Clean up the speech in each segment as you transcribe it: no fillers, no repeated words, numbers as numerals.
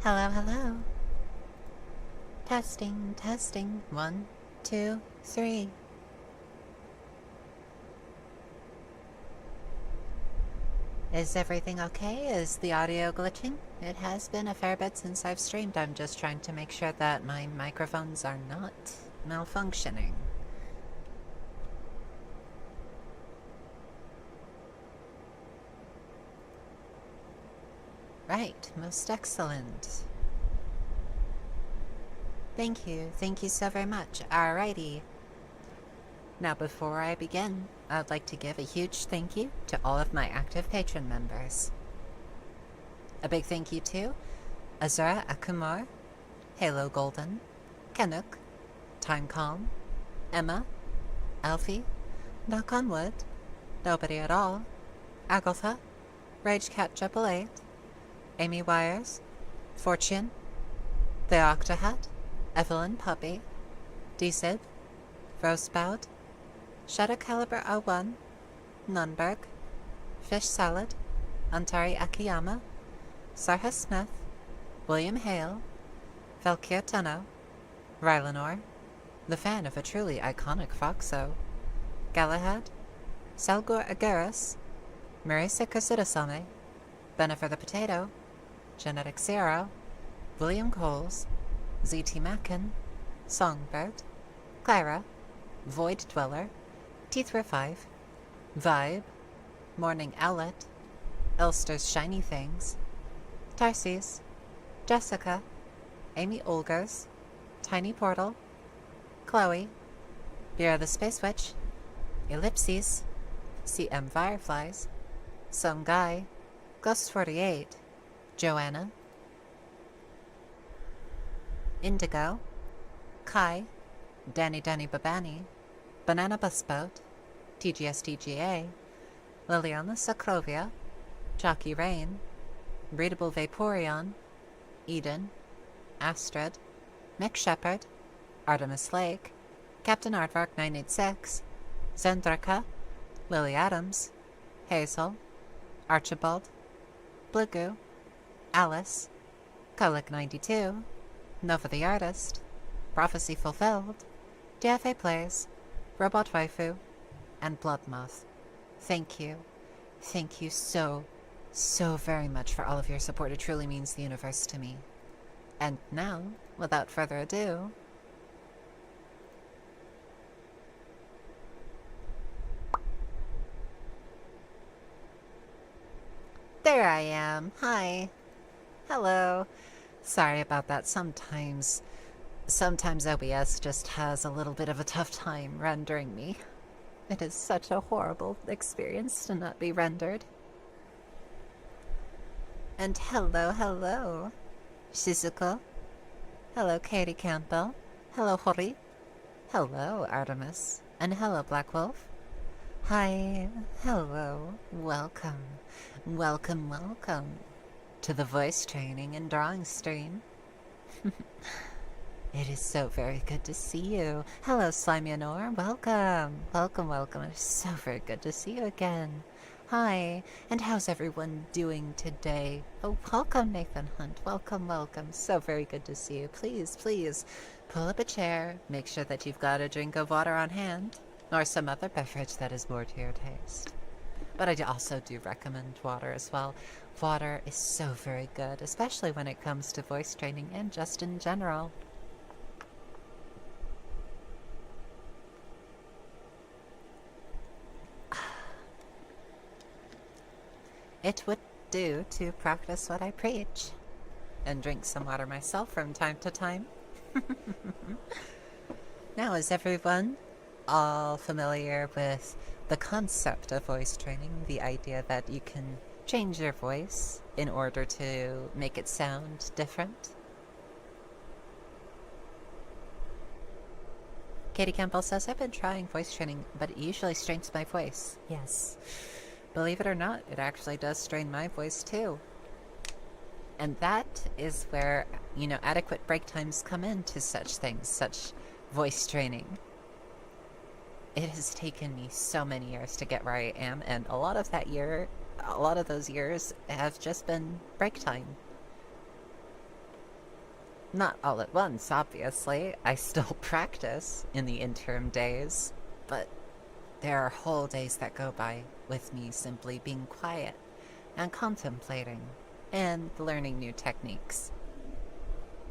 Hello, hello. Testing, testing. 1, 2, 3. Is everything okay? Is the audio glitching? It has been a fair bit since I've streamed. I'm just trying to make sure that my microphones are not malfunctioning. Right, most excellent. Thank you so very much. Alrighty. Now before I begin, I'd like to give a huge thank you to all of my active patron members. A big thank you to Azura Akumar, Halo Golden, Kenuk, Time Calm, Emma, Alfie, Knock on Wood, Nobody at All, Agatha, Ragecat 888, Amy Wires, Fortune, The Octahat, Evelyn Puppy, D-Sid, Rosebout, Shadow Caliber 01, Nunberg, Fish Salad, Antari Akiyama, Sarha Smith, William Hale, Valkyr Tenno, Rylanor, the fan of a truly iconic Foxo, Galahad, Salgur Agaris, Marisa Kusidasame, Benefer the Potato, Genetic Zero, William Coles, ZT Mackin, Songbird, Clara, Void Dweller, Teethra 5, Vibe, Morning Owlet, Elster's Shiny Things, Tarsis, Jessica, Amy Olgers, Tiny Portal, Chloe, Vera the Space Witch, Ellipses, CM Fireflies, Some Guy, Ghost 48, Joanna, Indigo, Kai, Danny Babani, Banana Busboat, TGSTGA, Liliana Sacrovia, Jockey Rain, Readable Vaporeon, Eden, Astrid, Mick Shepherd, Artemis Lake, Captain Aardvark 986, Zendraka, Lily Adams, Hazel, Archibald, Blugoo, Alice, Kolik 92, Nova the Artist, Prophecy Fulfilled, DFA Plays, Robot Waifu, and Bloodmoth. Thank you. Thank you so very much for all of your support. It truly means the universe to me. And now, without further ado, there I am. Hi. Hello. Sorry about that. Sometimes OBS just has a little bit of a tough time rendering me. It is such a horrible experience to not be rendered. And hello, Shizuko. Hello, Katie Campbell. Hello, Hori. Hello, Artemis. And hello, Black Wolf. Hi, hello, welcome to the voice training and drawing stream. It is so very good to see you. Hello, Slimionor. Welcome. It's so very good to see you again. Hi, and how's everyone doing today? Oh, welcome, Nathan Hunt. Welcome. So very good to see you. Please, pull up a chair. Make sure that you've got a drink of water on hand, or some other beverage that is more to your taste. But I also do recommend water as well. Water is so very good, especially when it comes to voice training and just in general. It would do to practice what I preach, and drink some water myself from time to time. Now, is everyone all familiar with the concept of voice training? The idea that you can change your voice in order to make it sound different? Katie Campbell says, I've been trying voice training, but it usually strains my voice. Yes. Believe it or not, it actually does strain my voice too. And that is where, adequate break times come into such things, such voice training. It has taken me so many years to get where I am, and a lot of those years have just been break time. Not all at once, obviously. I still practice in the interim days, but there are whole days that go by with me simply being quiet and contemplating and learning new techniques.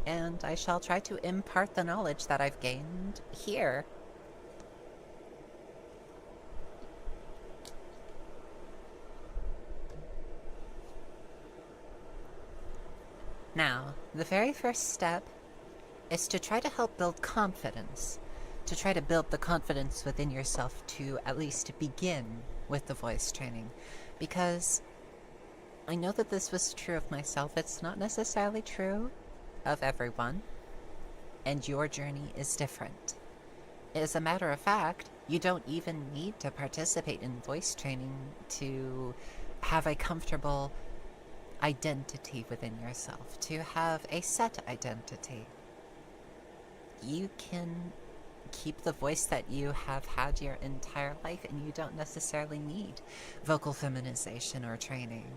And I shall try to impart the knowledge that I've gained here. Now, the very first step is to try to help build confidence, to try to build the confidence within yourself to at least begin with the voice training. Because I know that this was true of myself. It's not necessarily true of everyone, and your journey is different. As a matter of fact, you don't even need to participate in voice training to have a comfortable identity within yourself, to have a set identity. You can keep the voice that you have had your entire life, and you don't necessarily need vocal feminization or training.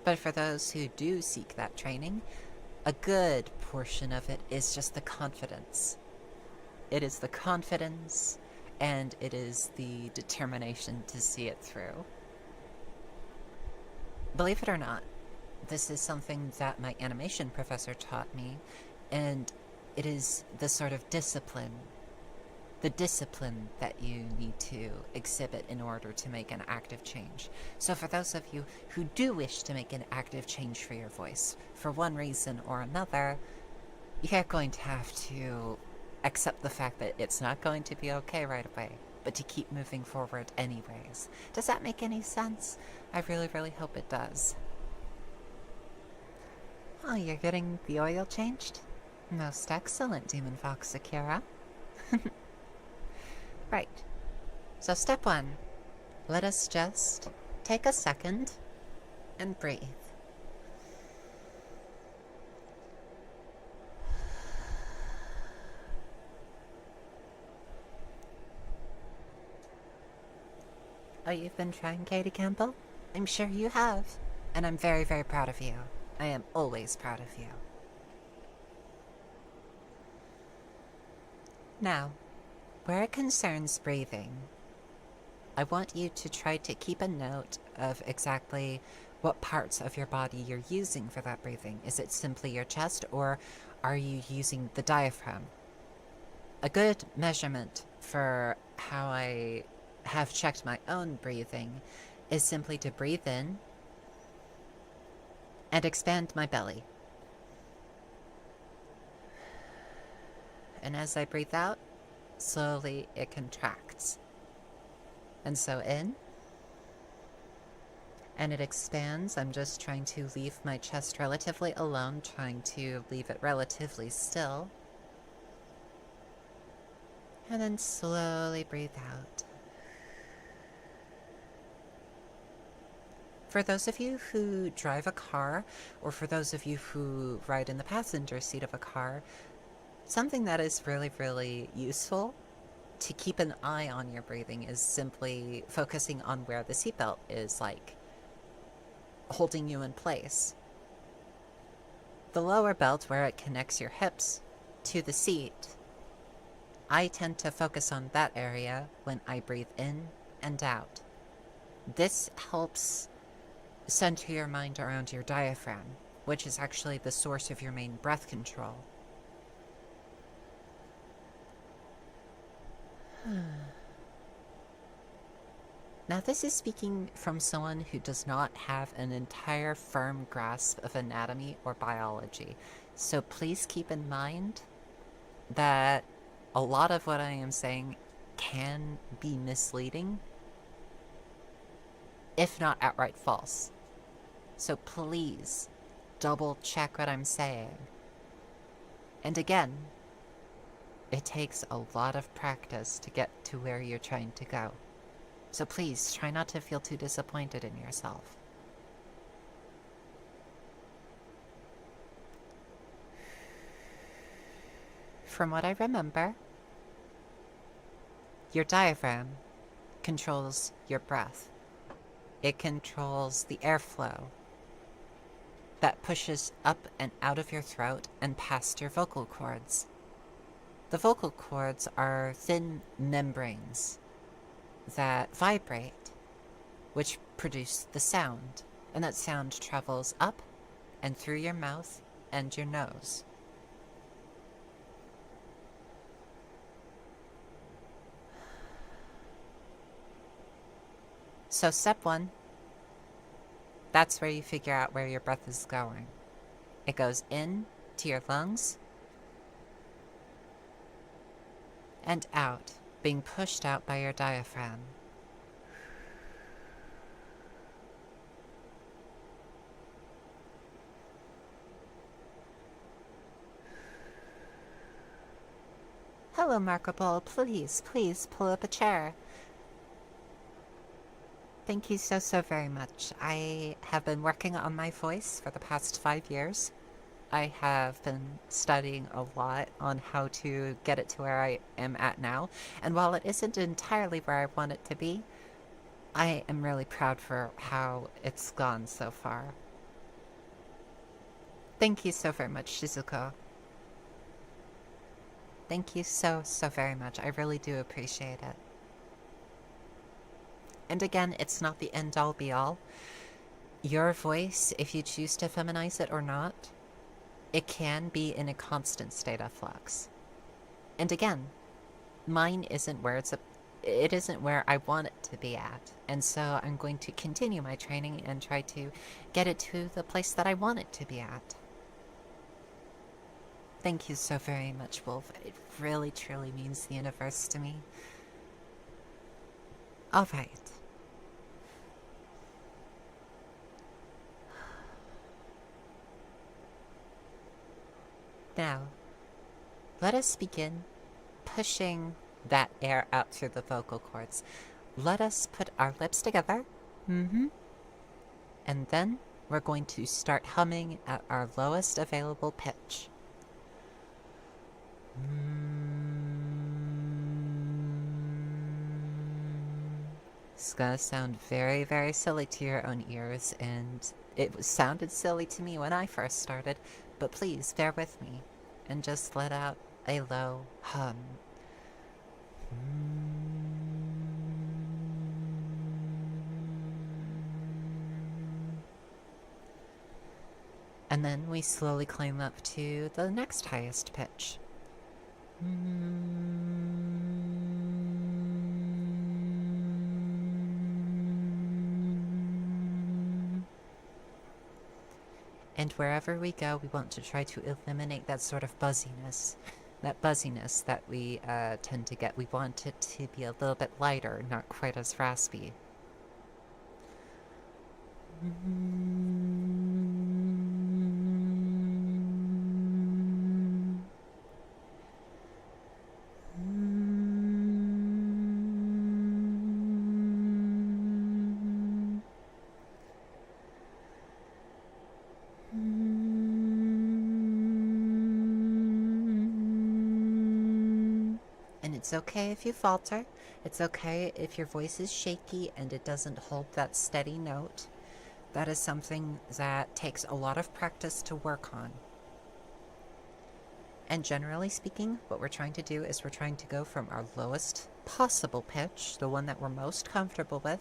But for those who do seek that training, a good portion of it is just the confidence. It is the confidence, and it is the determination to see it through. Believe it or not, this is something that my animation professor taught me, and it is the sort of discipline, the discipline that you need to exhibit in order to make an active change. So for those of you who do wish to make an active change for your voice, for one reason or another, you're going to have to accept the fact that it's not going to be okay right away, but to keep moving forward anyways. Does that make any sense? I really, really hope it does. Oh, you're getting the oil changed? Most excellent, Demon Fox Akira. Right. So step one, let us just take a second and breathe. Oh, you've been trying, Katie Campbell? I'm sure you have. And I'm very, very proud of you. I am always proud of you. Now, where it concerns breathing, I want you to try to keep a note of exactly what parts of your body you're using for that breathing. Is it simply your chest, or are you using the diaphragm? A good measurement for how I have checked my own breathing is simply to breathe in and expand my belly. And as I breathe out, slowly it contracts. And so in, and it expands. I'm just trying to leave my chest relatively alone, trying to leave it relatively still. And then slowly breathe out. For those of you who drive a car, or for those of you who ride in the passenger seat of a car, something that is really, really useful to keep an eye on your breathing is simply focusing on where the seatbelt is, like, holding you in place. The lower belt, where it connects your hips to the seat, I tend to focus on that area when I breathe in and out. This helps center your mind around your diaphragm, which is actually the source of your main breath control. Now, this is speaking from someone who does not have an entire firm grasp of anatomy or biology. So please keep in mind that a lot of what I am saying can be misleading, if not outright false. So please double check what I'm saying. And again, it takes a lot of practice to get to where you're trying to go. So please try not to feel too disappointed in yourself. From what I remember, your diaphragm controls your breath. It controls the airflow. that pushes up and out of your throat and past your vocal cords. The vocal cords are thin membranes that vibrate, which produce the sound, and that sound travels up and through your mouth and your nose. So step one, that's where you figure out where your breath is going. It goes in to your lungs and out, being pushed out by your diaphragm. Hello, Markable. Please pull up a chair. Thank you so very much. I have been working on my voice for the past 5 years. I have been studying a lot on how to get it to where I am at now. And while it isn't entirely where I want it to be, I am really proud for how it's gone so far. Thank you so very much, Shizuko. Thank you so very much. I really do appreciate it. And again, it's not the end-all be-all. Your voice, if you choose to feminize it or not, it can be in a constant state of flux. And again, mine isn't where it isn't where I want it to be at. And so I'm going to continue my training and try to get it to the place that I want it to be at. Thank you so very much, Wolf. It really, truly means the universe to me. All right. Now, let us begin pushing that air out through the vocal cords. Let us put our lips together. And then we're going to start humming at our lowest available pitch. It's gonna sound very, very silly to your own ears, and it sounded silly to me when I first started, but please bear with me and just let out a low hum. And then we slowly climb up to the next highest pitch. And wherever we go, we want to try to eliminate that sort of buzziness. That buzziness that we tend to get. We want it to be a little bit lighter, not quite as raspy. It's okay if you falter. It's okay if your voice is shaky and it doesn't hold that steady note. That is something that takes a lot of practice to work on. And generally speaking, what we're trying to do is we're trying to go from our lowest possible pitch, the one that we're most comfortable with,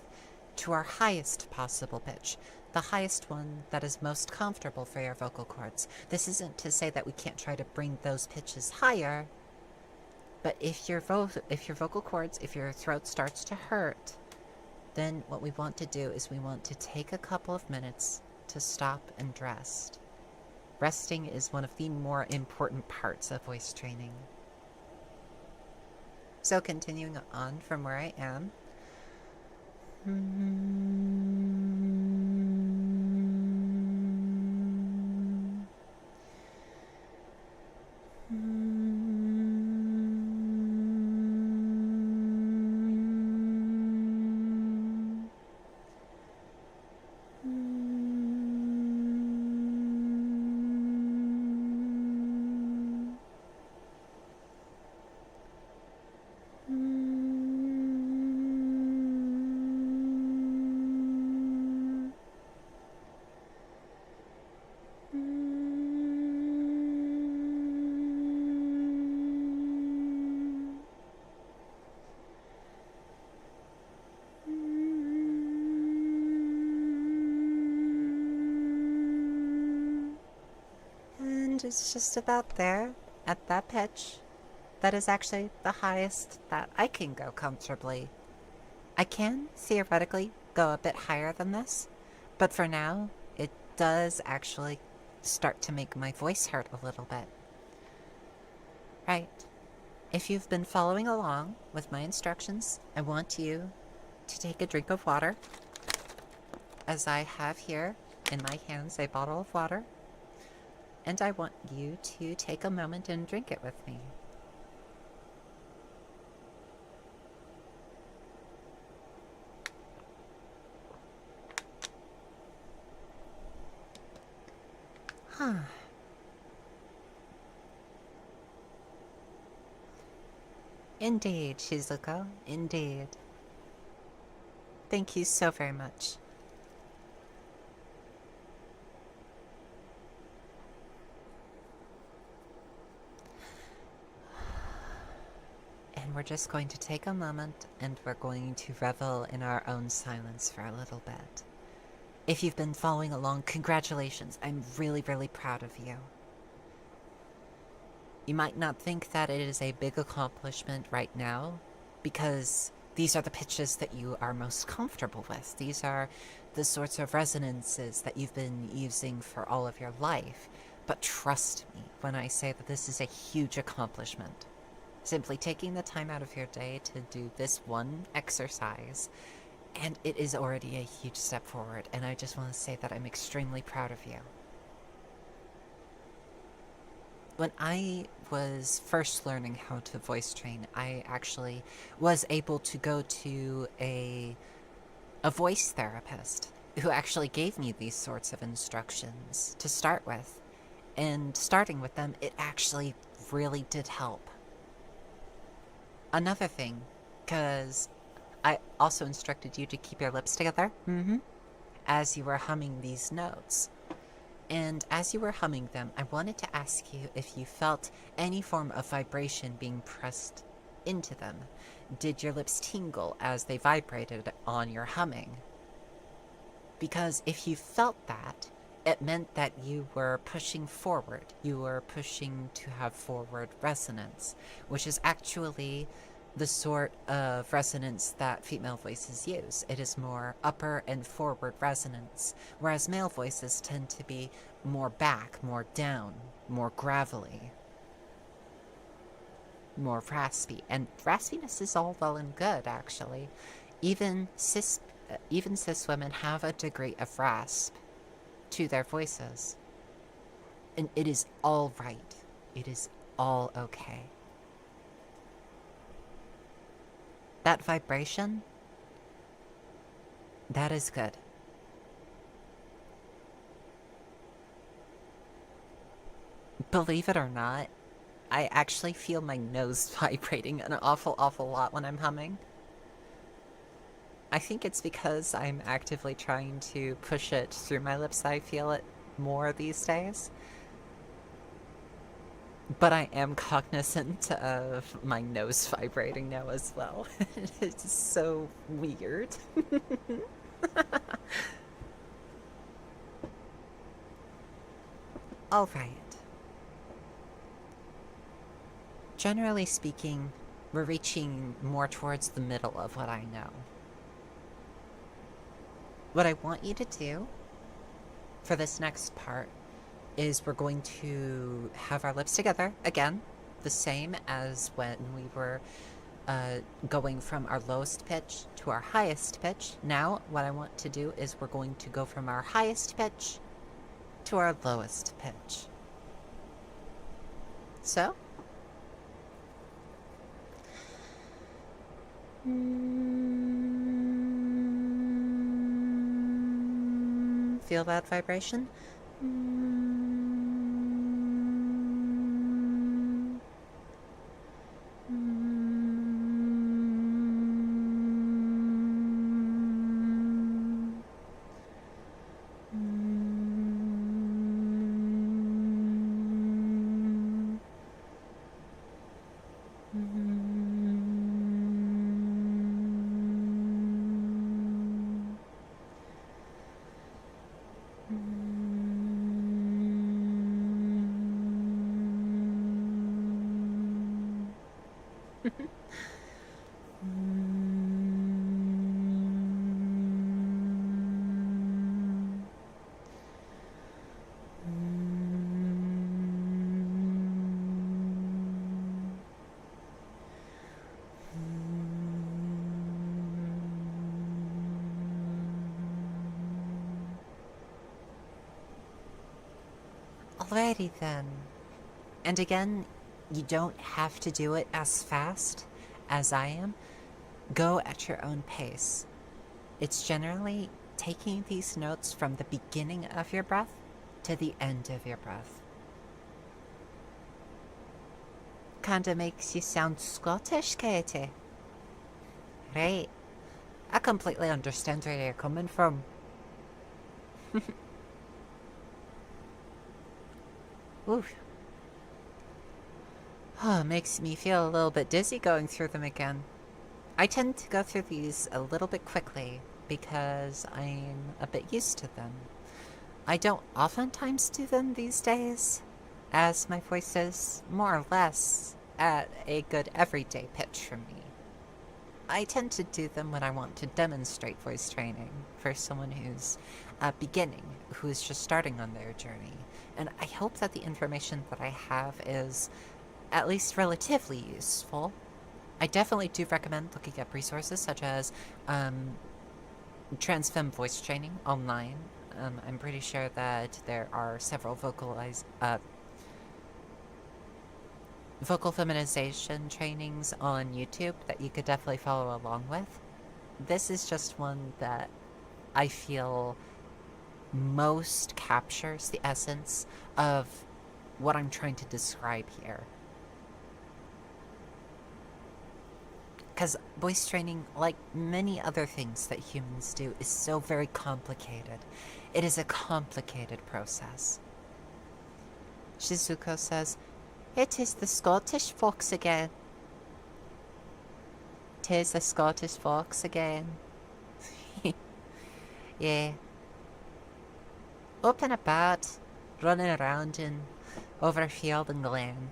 to our highest possible pitch, the highest one that is most comfortable for your vocal cords. This isn't to say that we can't try to bring those pitches higher, but if your vocal cords, if your throat starts to hurt, then what we want to do is we want to take a couple of minutes to stop and rest. Resting is one of the more important parts of voice training. So continuing on from where I am. is just about there, at that pitch. That is actually the highest that I can go comfortably. I can, theoretically, go a bit higher than this, but for now, it does actually start to make my voice hurt a little bit. Right. If you've been following along with my instructions, I want you to take a drink of water, as I have here in my hands a bottle of water, and I want you to take a moment and drink it with me. Huh. Indeed, Shizuko, indeed. Thank you so very much. And we're just going to take a moment and we're going to revel in our own silence for a little bit. If you've been following along, congratulations. I'm really, really proud of you. You might not think that it is a big accomplishment right now, because these are the pitches that you are most comfortable with. These are the sorts of resonances that you've been using for all of your life. But trust me when I say that this is a huge accomplishment. Simply taking the time out of your day to do this one exercise, and it is already a huge step forward, and I just want to say that I'm extremely proud of you. When I was first learning how to voice train, I actually was able to go to a voice therapist who actually gave me these sorts of instructions to start with. And starting with them, it actually really did help. Another thing, because I also instructed you to keep your lips together as you were humming these notes. And as you were humming them, I wanted to ask you if you felt any form of vibration being pressed into them. Did your lips tingle as they vibrated on your humming? Because if you felt that, it meant that you were pushing forward. You were pushing to have forward resonance, which is actually the sort of resonance that female voices use. It is more upper and forward resonance, whereas male voices tend to be more back, more down, more gravelly, more raspy. And raspiness is all well and good, actually. Even cis women have a degree of rasp to their voices. And it is all right. It is all okay. That vibration, that is good. Believe it or not, I actually feel my nose vibrating an awful lot when I'm humming. I think it's because I'm actively trying to push it through my lips. I feel it more these days. But I am cognizant of my nose vibrating now as well. It's so weird. All right. Generally speaking, we're reaching more towards the middle of what I know. What I want you to do for this next part is we're going to have our lips together again, the same as when we were going from our lowest pitch to our highest pitch. Now, what I want to do is we're going to go from our highest pitch to our lowest pitch. So, feel that vibration? Alrighty then. And again, you don't have to do it as fast as I am. Go at your own pace. It's generally taking these notes from the beginning of your breath to the end of your breath. Kinda makes you sound Scottish, Katie. Right. I completely understand where you're coming from. Oof. Oh, makes me feel a little bit dizzy going through them again. I tend to go through these a little bit quickly because I'm a bit used to them. I don't oftentimes do them these days, as my voice is more or less at a good everyday pitch for me. I tend to do them when I want to demonstrate voice training for someone who's beginning, who's just starting on their journey. And I hope that the information that I have is at least relatively useful. I definitely do recommend looking up resources such as Transfem voice training online. I'm pretty sure that there are several vocal feminization trainings on YouTube that you could definitely follow along with. This is just one that I feel most captures the essence of what I'm trying to describe here. Because voice training, like many other things that humans do, is so very complicated. It is a complicated process. Shizuko says, "It is the Scottish fox again." "'Tis the Scottish fox again." Yeah. Up and about, running around in over field and glen.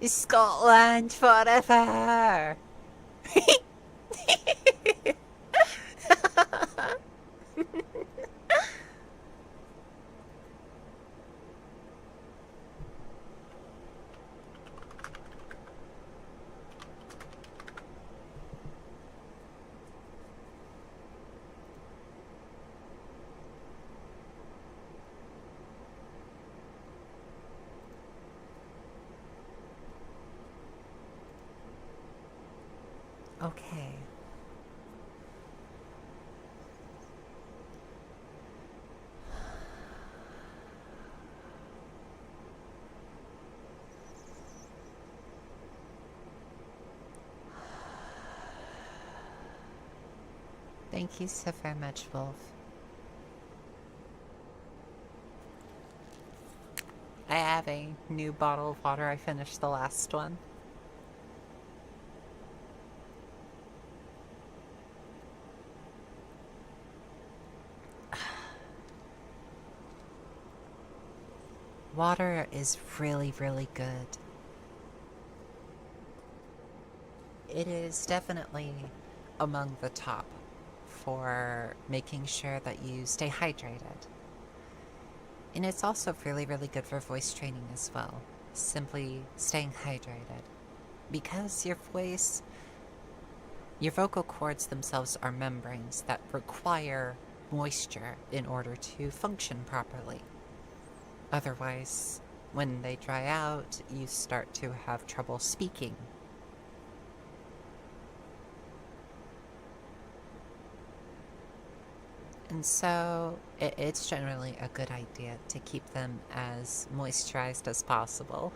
Scotland forever! Okay. Thank you so very much, Wolf. I have a new bottle of water. I finished the last one. Water is really, really good. It is definitely among the top for making sure that you stay hydrated. And it's also really, really good for voice training as well. Simply staying hydrated. Because your vocal cords themselves are membranes that require moisture in order to function properly. Otherwise, when they dry out, you start to have trouble speaking. And so it's generally a good idea to keep them as moisturized as possible,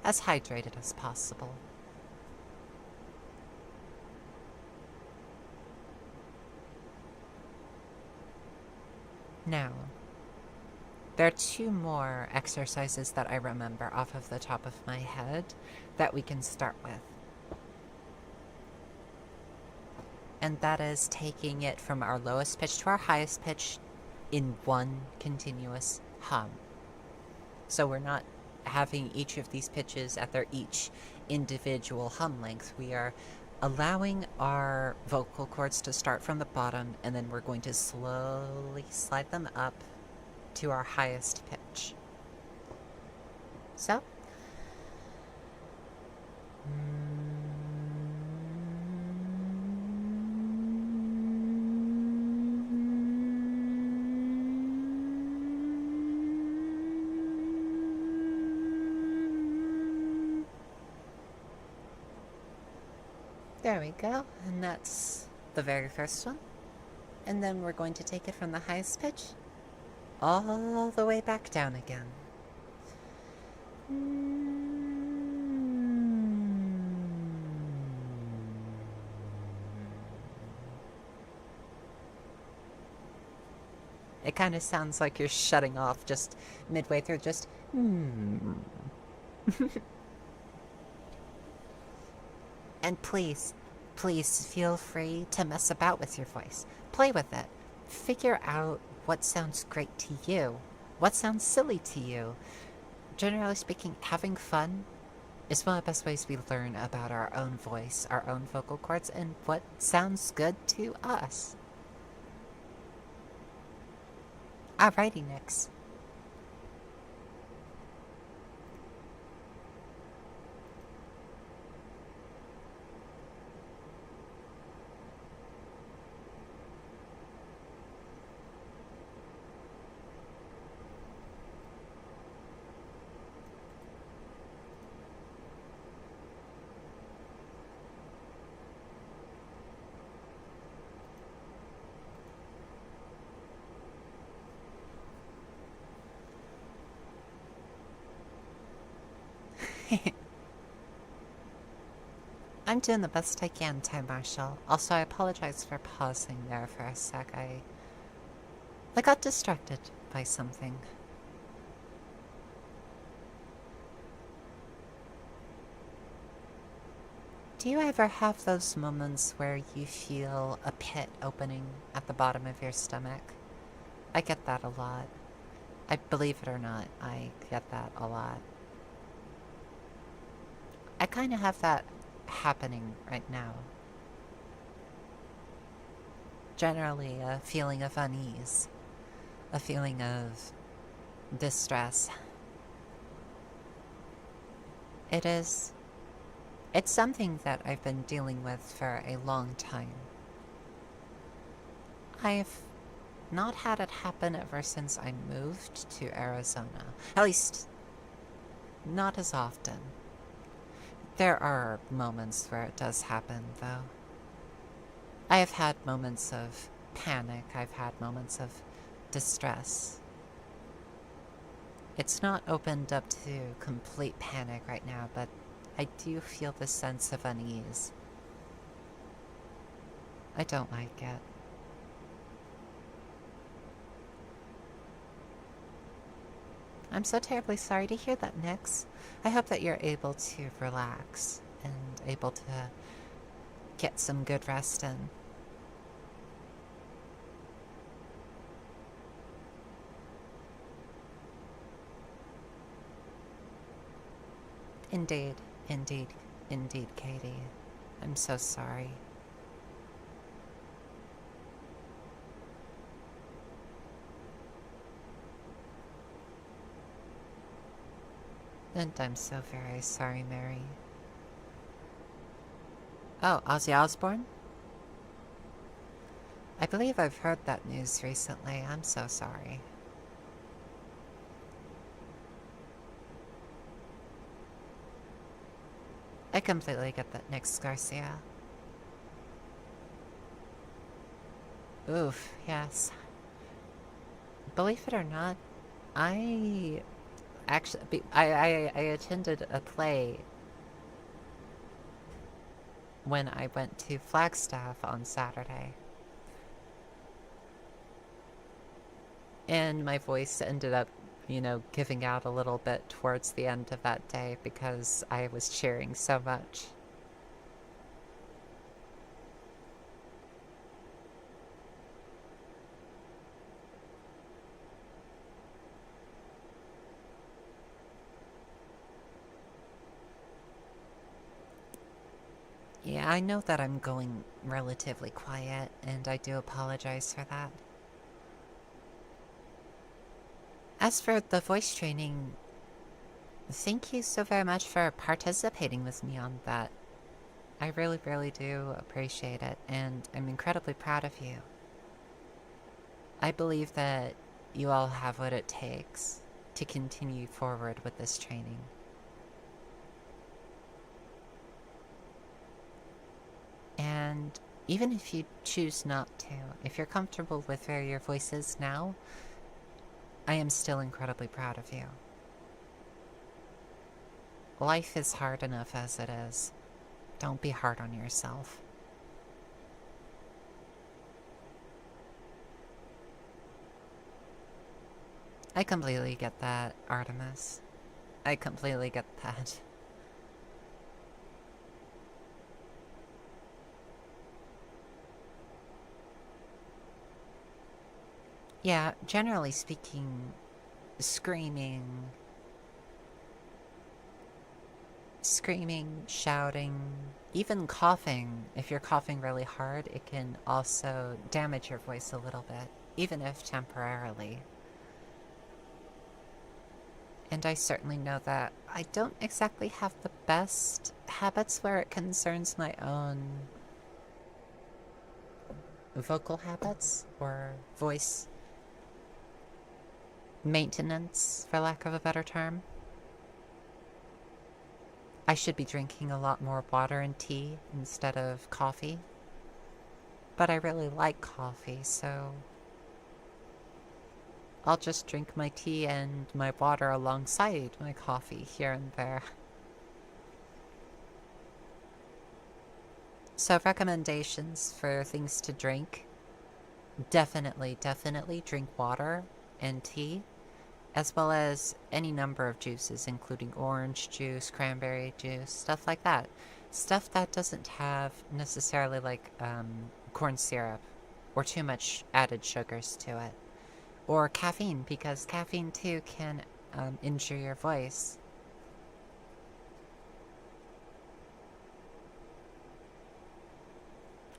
as hydrated as possible. Now, there are two more exercises that I remember off of the top of my head that we can start with. And that is taking it from our lowest pitch to our highest pitch in one continuous hum. So we're not having each of these pitches at their each individual hum length. We are allowing our vocal cords to start from the bottom, and then we're going to slowly slide them up to our highest pitch. So. There we go. And that's the very first one. And then we're going to take it from the highest pitch all the way back down again. It kind of sounds like you're shutting off just midway through, just And please, please feel free to mess about with your voice. Play with it. Figure out what sounds great to you, what sounds silly to you. Generally speaking, having fun is one of the best ways we learn about our own voice, our own vocal cords, and what sounds good to us. Alrighty, Nix. I'm doing the best I can, Time Marshal. Also, I apologize for pausing there for a sec. I got distracted by something. Do you ever have those moments where you feel a pit opening at the bottom of your stomach? I get that a lot. I believe it or not, I get that a lot. I kind of have that happening right now. Generally, a feeling of unease, a feeling of distress. It's something that I've been dealing with for a long time. I've not had it happen ever since I moved to Arizona. At least, not as often. There are moments where it does happen, though. I have had moments of panic. I've had moments of distress. It's not opened up to complete panic right now, but I do feel the sense of unease. I don't like it. I'm so terribly sorry to hear that, Nix. I hope that you're able to relax and able to get some good rest in. Indeed, indeed, indeed, Katie. I'm so sorry. And I'm so very sorry, Mary. Oh, Ozzy Osbourne? I believe I've heard that news recently. I'm so sorry. I completely get that, Nix Garcia. Oof, yes. Believe it or not, I actually I attended a play when I went to Flagstaff on Saturday. And my voice ended up, giving out a little bit towards the end of that day because I was cheering so much. Yeah, I know that I'm going relatively quiet, and I do apologize for that. As for the voice training, thank you so very much for participating with me on that. I really, really do appreciate it, and I'm incredibly proud of you. I believe that you all have what it takes to continue forward with this training. Even if you choose not to, if you're comfortable with where your voice is now, I am still incredibly proud of you. Life is hard enough as it is. Don't be hard on yourself. I completely get that, Artemis. I completely get that. Yeah, generally speaking, screaming, shouting, even coughing. If you're coughing really hard, it can also damage your voice a little bit, even if temporarily. And I certainly know that I don't exactly have the best habits where it concerns my own vocal habits or voice maintenance, for lack of a better term. I should be drinking a lot more water and tea instead of coffee. But I really like coffee, so I'll just drink my tea and my water alongside my coffee here and there. So recommendations for things to drink. Definitely drink water and tea, as well as any number of juices, including orange juice, cranberry juice, stuff like that. Stuff that doesn't have necessarily like corn syrup or too much added sugars to it. Or caffeine, because caffeine too can injure your voice.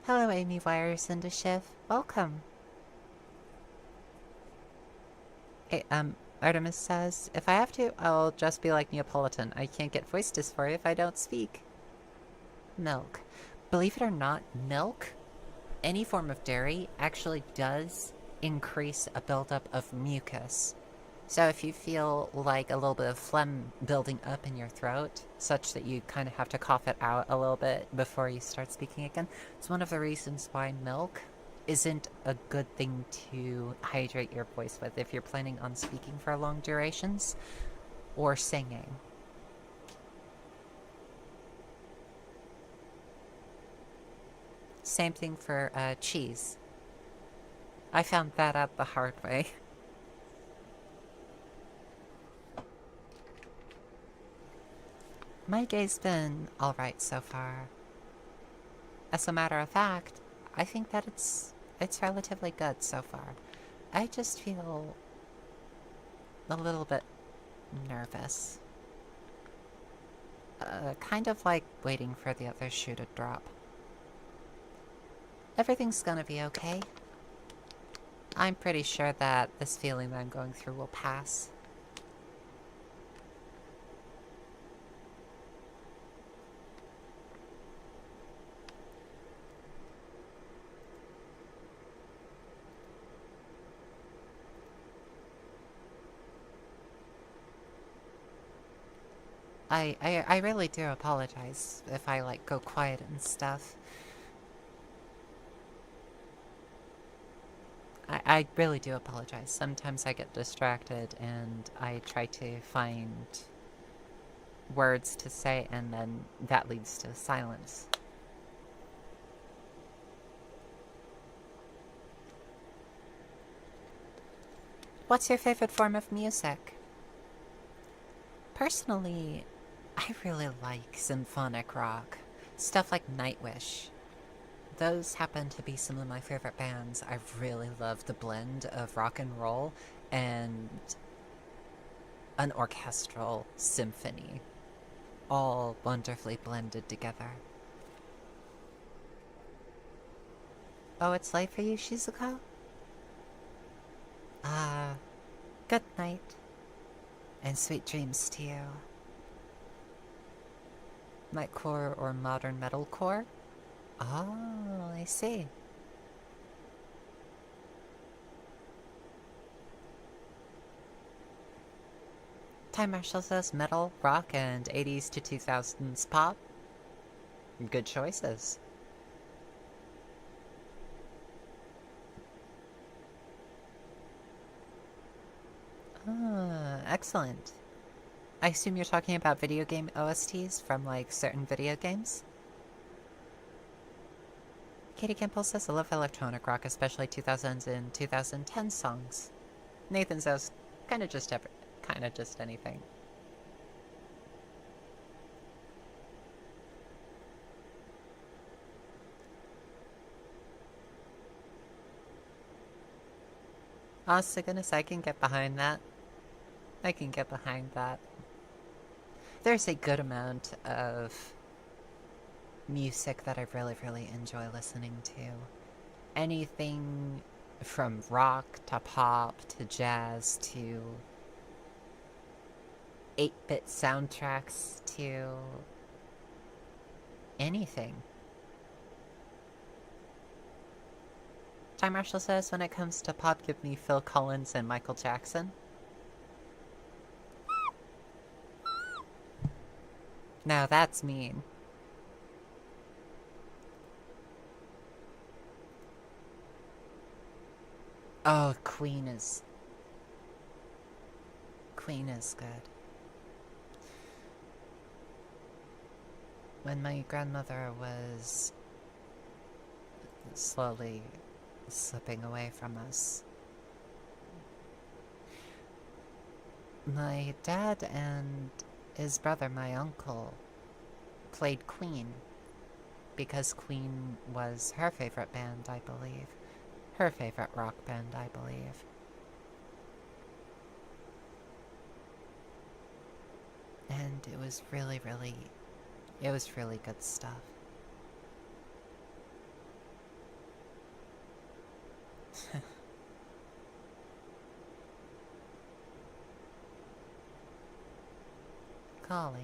Hello, Amy Wires and a Shiv. Welcome. Hey, Artemis says, if I have to, I'll just be like Neapolitan. I can't get voice dysphoria if I don't speak. Milk. Believe it or not, milk, any form of dairy, actually does increase a buildup of mucus. So if you feel like a little bit of phlegm building up in your throat, such that you kind of have to cough it out a little bit before you start speaking again, it's one of the reasons why milk isn't a good thing to hydrate your voice with if you're planning on speaking for long durations or singing. Same thing for cheese. I found that out the hard way. My day's been alright so far. As a matter of fact, I think that it's relatively good so far. I just feel a little bit nervous. Kind of like waiting for the other shoe to drop. Everything's gonna be okay. I'm pretty sure that this feeling that I'm going through will pass. I really do apologize if I, like, go quiet and stuff. I really do apologize. Sometimes I get distracted and I try to find words to say and then that leads to silence. What's your favorite form of music? Personally, I really like symphonic rock. Stuff like Nightwish. Those happen to be some of my favorite bands. I really love the blend of rock and roll and an orchestral symphony, all wonderfully blended together. Oh, it's late for you, Shizuko? Ah, good night. And sweet dreams to you. Nightcore or modern metalcore? Oh, I see. Time Marshall says metal, rock, and 80s to 2000s pop. Good choices. Ah, excellent. I assume you're talking about video game OSTs from, like, certain video games? Katie Campbell says, I love electronic rock, especially 2000s and 2010 songs. Nathan says, kind of just anything. Honest to goodness, I can get behind that. I can get behind that. There's a good amount of music that I really, really enjoy listening to. Anything from rock to pop to jazz to 8-bit soundtracks to anything. Time Marshall says, when it comes to pop, give me Phil Collins and Michael Jackson. Now that's mean. Oh, Queen is good. When my grandmother was slowly slipping away from us, my dad and his brother, my uncle, played Queen because Queen was her favorite band, I believe. Her favorite rock band, I believe. And it was really, really good stuff. Golly.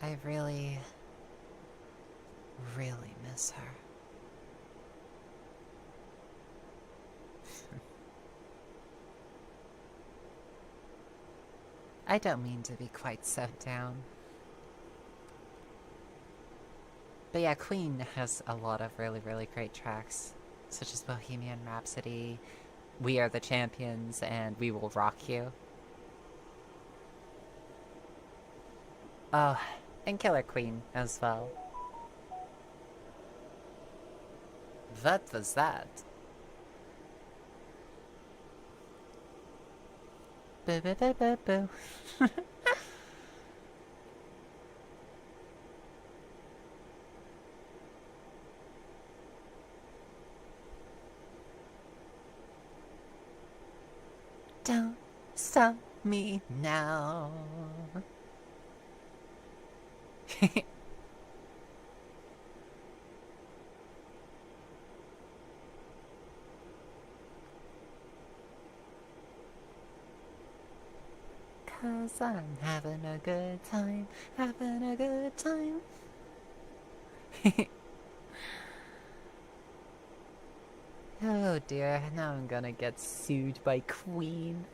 I really, really miss her. I don't mean to be quite so down. But yeah, Queen has a lot of really, really great tracks, such as Bohemian Rhapsody, We Are the Champions, and We Will Rock You. Oh, and Killer Queen as well. What was that? Boo boo boo boo boo. Don't stop me now. 'Cause I'm having a good time, having a good time. Oh dear, now I'm gonna get sued by Queen.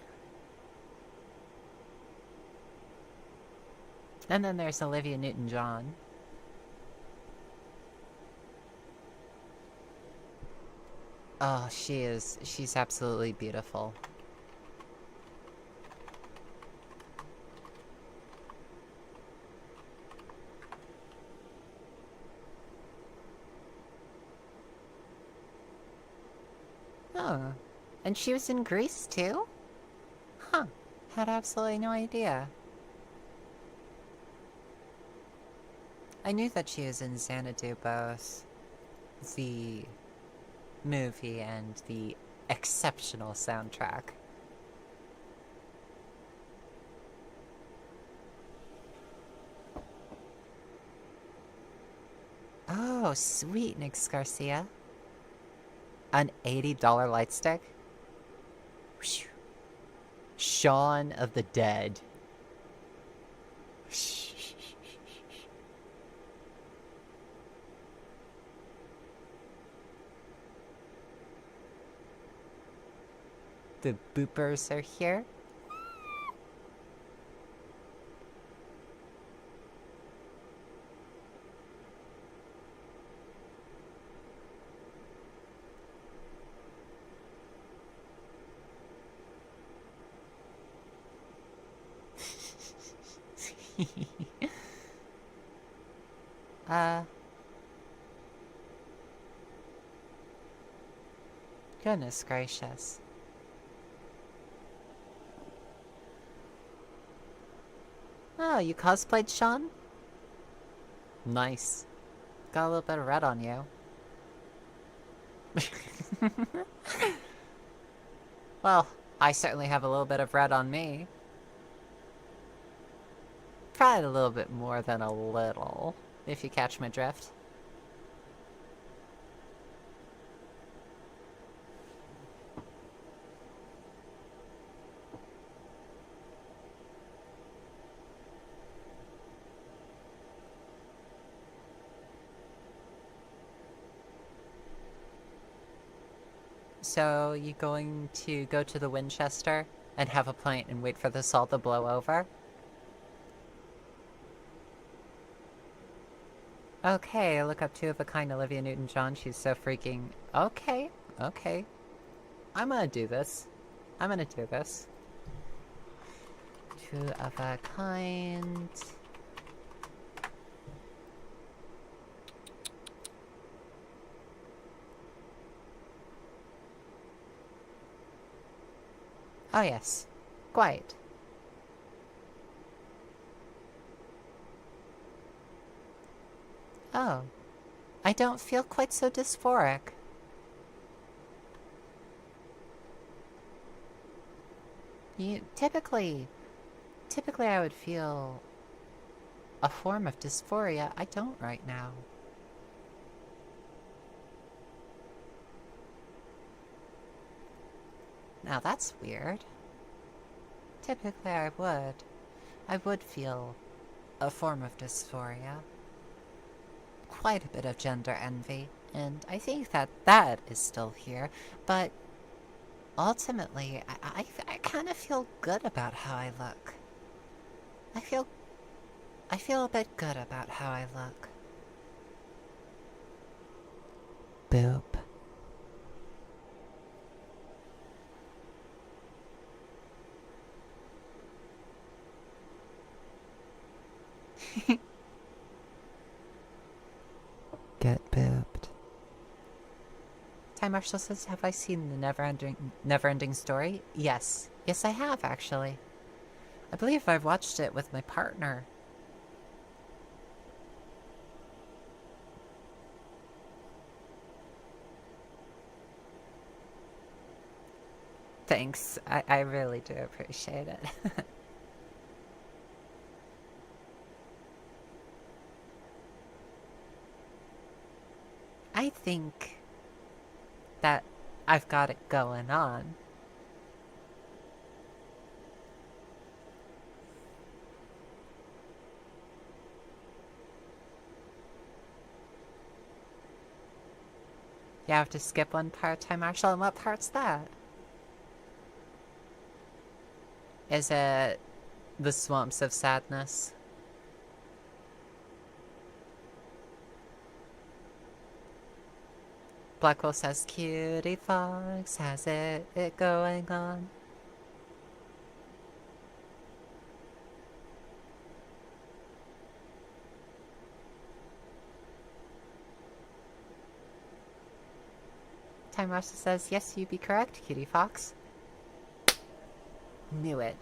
And then there's Olivia Newton-John. Oh, she's absolutely beautiful. Oh, and she was in Greece too? Huh, had absolutely no idea. I knew that she was in Xanadu, both the movie and the exceptional soundtrack. Oh, sweet, Nix Garcia. An $80 light stick? Whew. Shaun of the Dead. The boopers are here. uh, goodness gracious. Oh, you cosplayed Sean? Nice. Got a little bit of red on you. Well, I certainly have a little bit of red on me. Probably a little bit more than a little, if you catch my drift. So, you going to go to the Winchester and have a pint and wait for the salt to blow over? Okay, look up two of a kind Olivia Newton-John. She's so freaking... Okay, okay. I'm gonna do this. I'm gonna do this. Two of a kind... Oh yes, quite. Oh, I don't feel quite so dysphoric. Typically I would feel a form of dysphoria. I don't right now. Now that's weird. Typically I would feel a form of dysphoria. Quite a bit of gender envy, and I think that is still here, but ultimately, I kind of feel good about how I look. I feel a bit good about how I look. Boop. Get booped. Time Marshall says, have I seen the Never-Ending Story? Yes. Yes, I have, actually. I believe I've watched it with my partner. Thanks. I really do appreciate it. I think that I've got it going on. You have to skip one part, Time Marshall, and what part's that? Is it the Swamps of Sadness? Blackwell says, Cutiefox has it going on. Time Marshall says, yes, you be correct, Cutiefox. Knew it.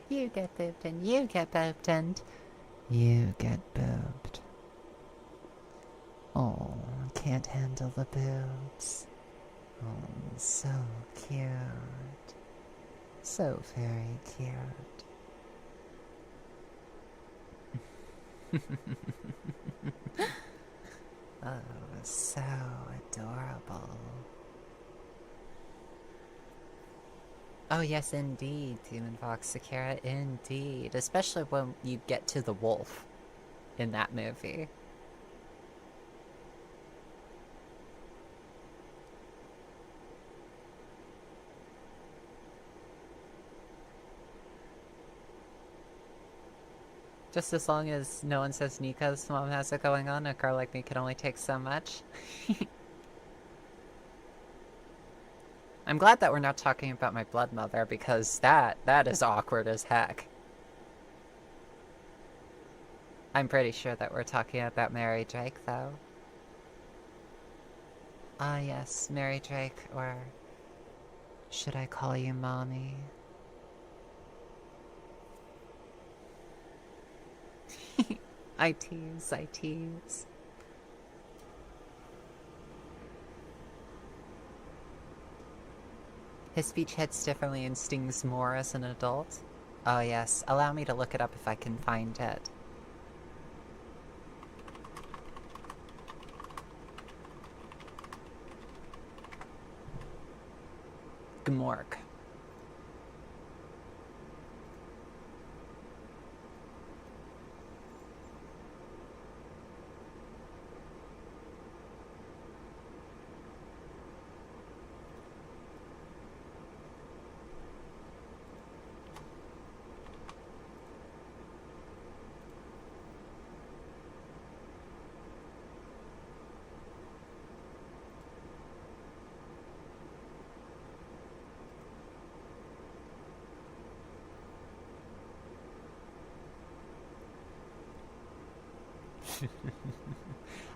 You get booped and you get booped and you get booped. Oh, can't handle the boobs. Oh, so cute. So very cute. Oh, so adorable. Oh yes, indeed, Demon Fox Sakura, indeed. Especially when you get to the wolf in that movie. Just as long as no one says Nika's mom has it going on, a girl like me can only take so much. I'm glad that we're not talking about my blood mother, because that is awkward as heck. I'm pretty sure that we're talking about Mary Drake, though. Ah, yes, Mary Drake, or should I call you Mommy? I tease, I tease. His speech hits differently and stings more as an adult. Oh yes, allow me to look it up if I can find it. Gmork.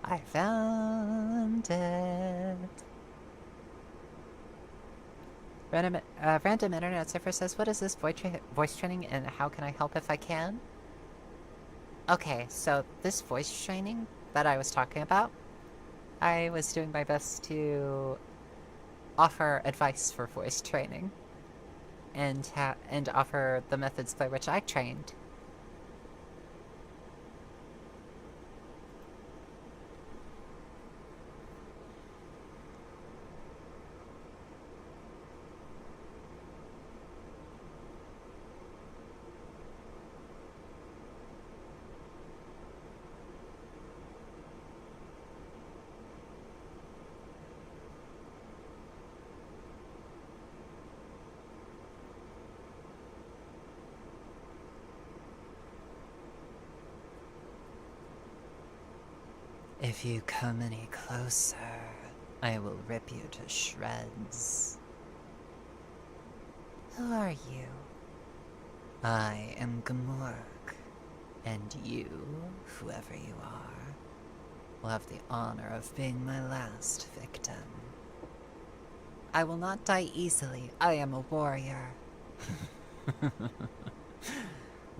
I found it. Random internet surfer says, what is this voice training and how can I help if I can? Okay, so this voice training that I was talking about, I was doing my best to offer advice for voice training and offer the methods by which I trained. If you come any closer, I will rip you to shreds. Who are you? I am Gmork, and you, whoever you are, will have the honor of being my last victim. I will not die easily. I am a warrior.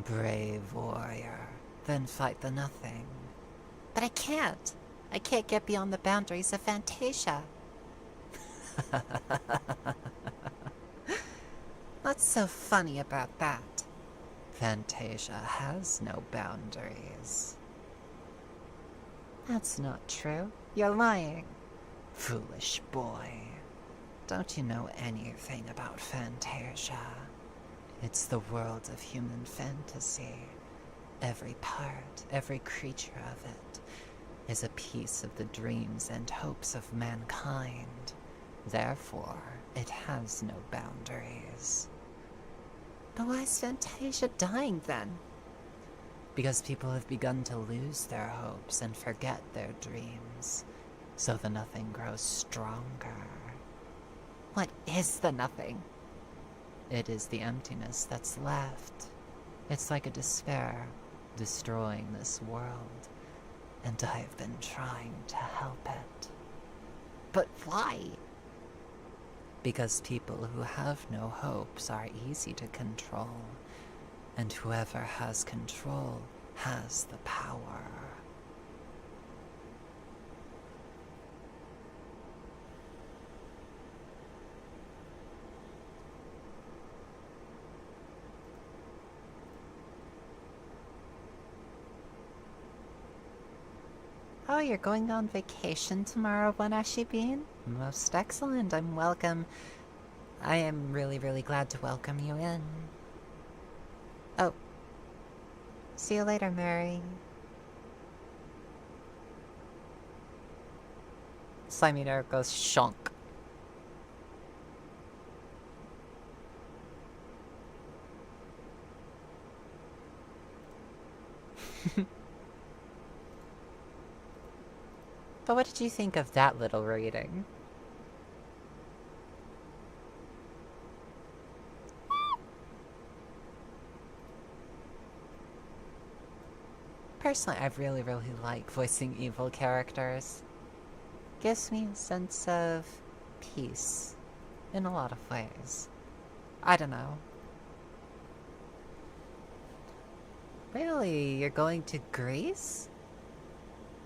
Brave warrior. Then fight the nothing. But I can't. I can't get beyond the boundaries of Fantasia. What's so funny about that? Fantasia has no boundaries. That's not true. You're lying. Foolish boy. Don't you know anything about Fantasia? It's the world of human fantasy. Every part, every creature of it, is a piece of the dreams and hopes of mankind. Therefore, it has no boundaries. But why is Fantasia dying then? Because people have begun to lose their hopes and forget their dreams, so the nothing grows stronger. What is the nothing? It is the emptiness that's left. It's like a despair, destroying this world, and I've been trying to help it. But why? Because people who have no hopes are easy to control, and whoever has control has the power. Oh, you're going on vacation tomorrow, Wanashi Bean? Most excellent, I'm welcome. I am really, really glad to welcome you in. Oh. See you later, Mary. Slimy Nerd goes shonk. But what did you think of that little reading? Personally, I really, really like voicing evil characters. Gives me a sense of peace in a lot of ways. I don't know. Really? You're going to Greece?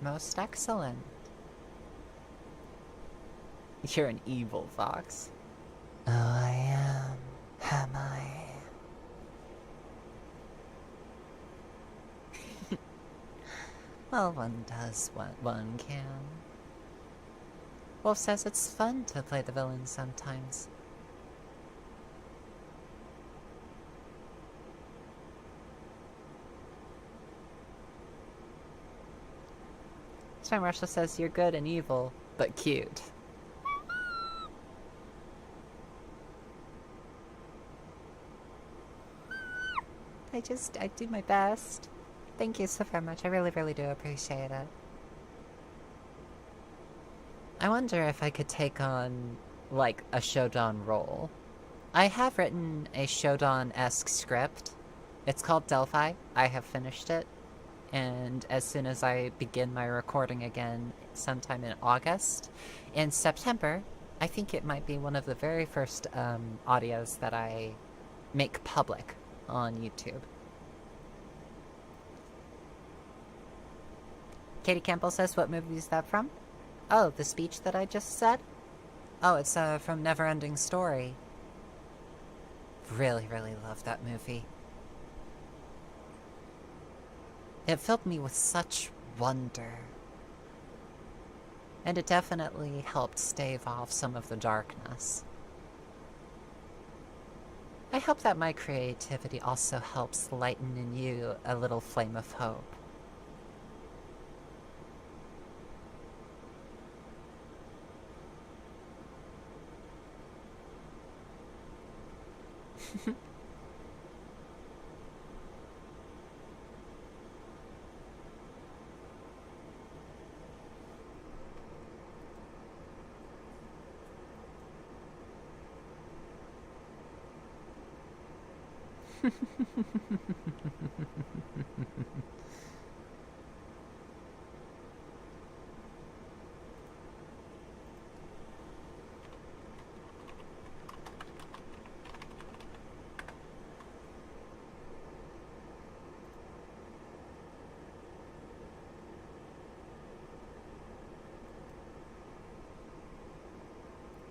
Most excellent. You're an evil fox. Oh, I am I? Well, one does what one can. Wolf says it's fun to play the villain sometimes. Spy Marshall says you're good and evil, but cute. I do my best. Thank you so very much. I really, really do appreciate it. I wonder if I could take on, like, a Shodan role. I have written a Shodan-esque script. It's called Delphi. I have finished it. And as soon as I begin my recording again, sometime in August, in September, I think it might be one of the very first audios that I make public on YouTube. Katie Campbell says, what movie is that from? Oh, the speech that I just said? Oh, it's from Neverending Story. Really, really love that movie. It filled me with such wonder. And it definitely helped stave off some of the darkness. I hope that my creativity also helps lighten in you a little flame of hope.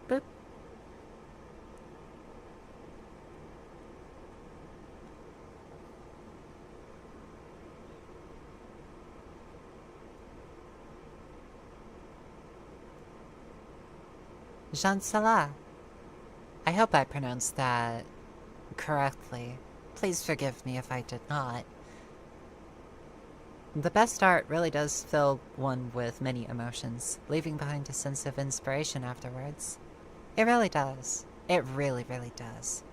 Boop. Jean Salah. I hope I pronounced that correctly. Please forgive me if I did not. The best art really does fill one with many emotions, leaving behind a sense of inspiration afterwards. It really does. It really, really does.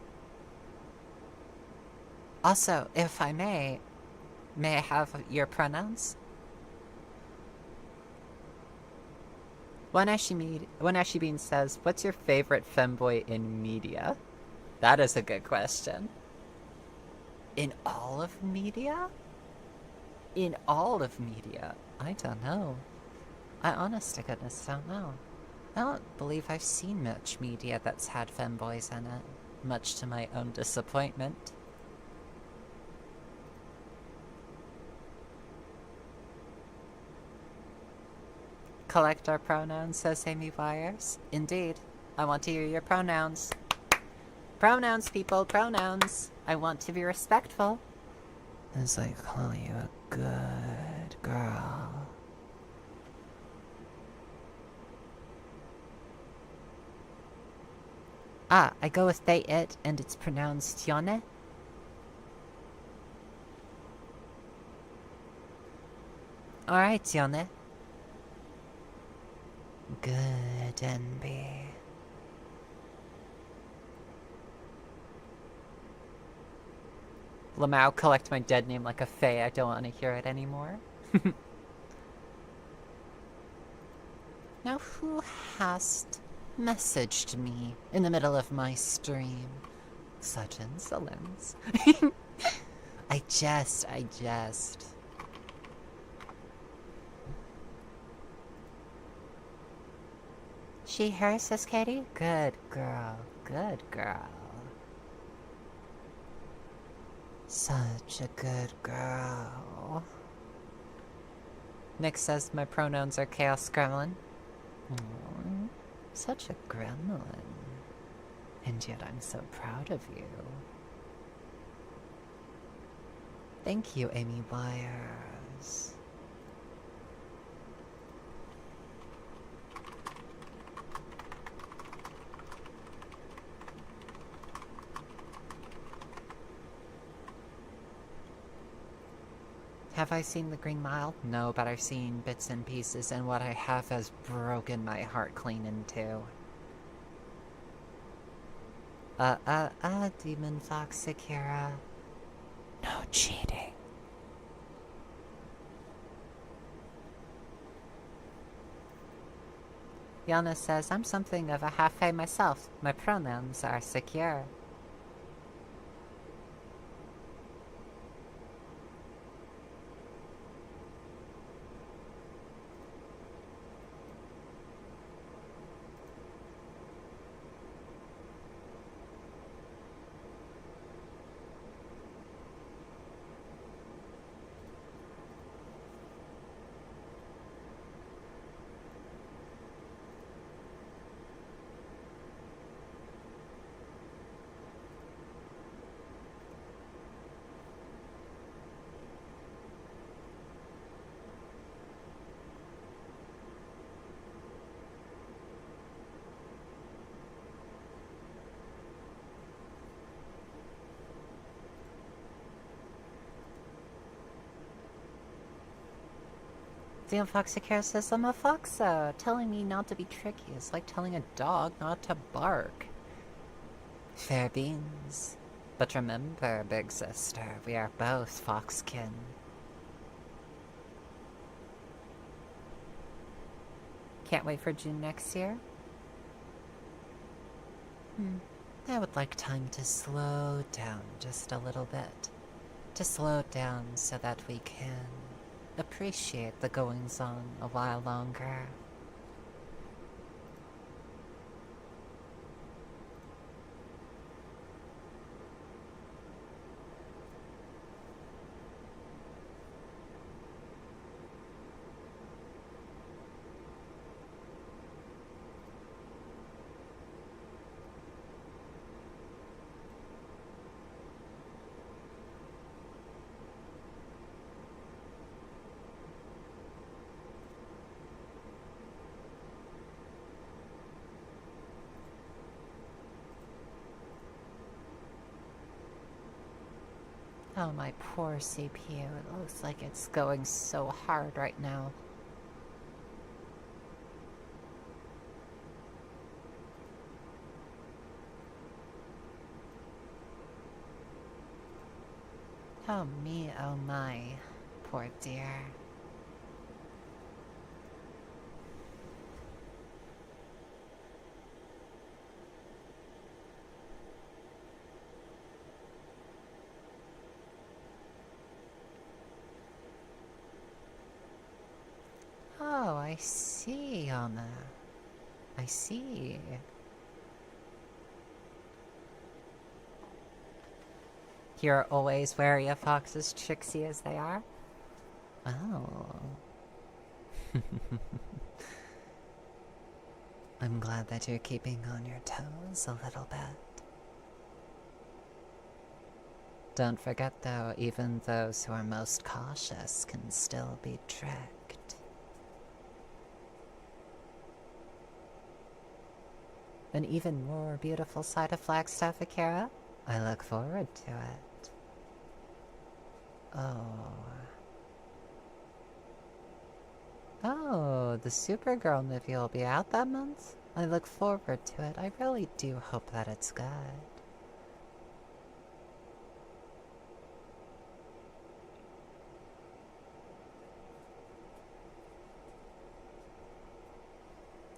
Also, if I may I have your pronouns? When Bean says, what's your favorite femboy in media? That is a good question. In all of media? In all of media? I don't know. I honest to goodness don't know. I don't believe I've seen much media that's had femboys in it, much to my own disappointment. Collect our pronouns, says Amy Byers. Indeed. I want to hear your pronouns. Pronouns, people, pronouns. I want to be respectful. As I call you a good girl. Ah, I go with they, it, and it's pronounced Tione. Alright, Tione. Good, NB. Lamau, collect my dead name like a fae. I don't want to hear it anymore. Now who hast messaged me in the middle of my stream? Such insolence. I jest. She, her, says Katie? Good girl. Such a good girl. Nick says my pronouns are Chaos Gremlin. Aww, such a gremlin. And yet I'm so proud of you. Thank you, Amy Wires. Have I seen The Green Mile? No, but I've seen bits and pieces, and what I have has broken my heart clean in two. Demon Fox Akira. No cheating. Yana says, I'm something of a half-fae myself. My pronouns are secure. Damn Foxicare says I'm a foxo. Telling me not to be tricky is like telling a dog not to bark. Fair beans. But remember, big sister, we are both foxkin. Can't wait for June next year? I would like time to slow down just a little bit. To slow down so that we can appreciate the goings-on a while longer. Oh, my poor CPU. It looks like it's going so hard right now. Oh me, oh my. Poor dear. Oh, I see, Anna. I see. You're always wary of foxes, tricksy as they are? Oh. I'm glad that you're keeping on your toes a little bit. Don't forget though, even those who are most cautious can still be tricked. An even more beautiful side of Flagstaff, Akira? I look forward to it. Oh, the Supergirl movie will be out that month? I look forward to it. I really do hope that it's good.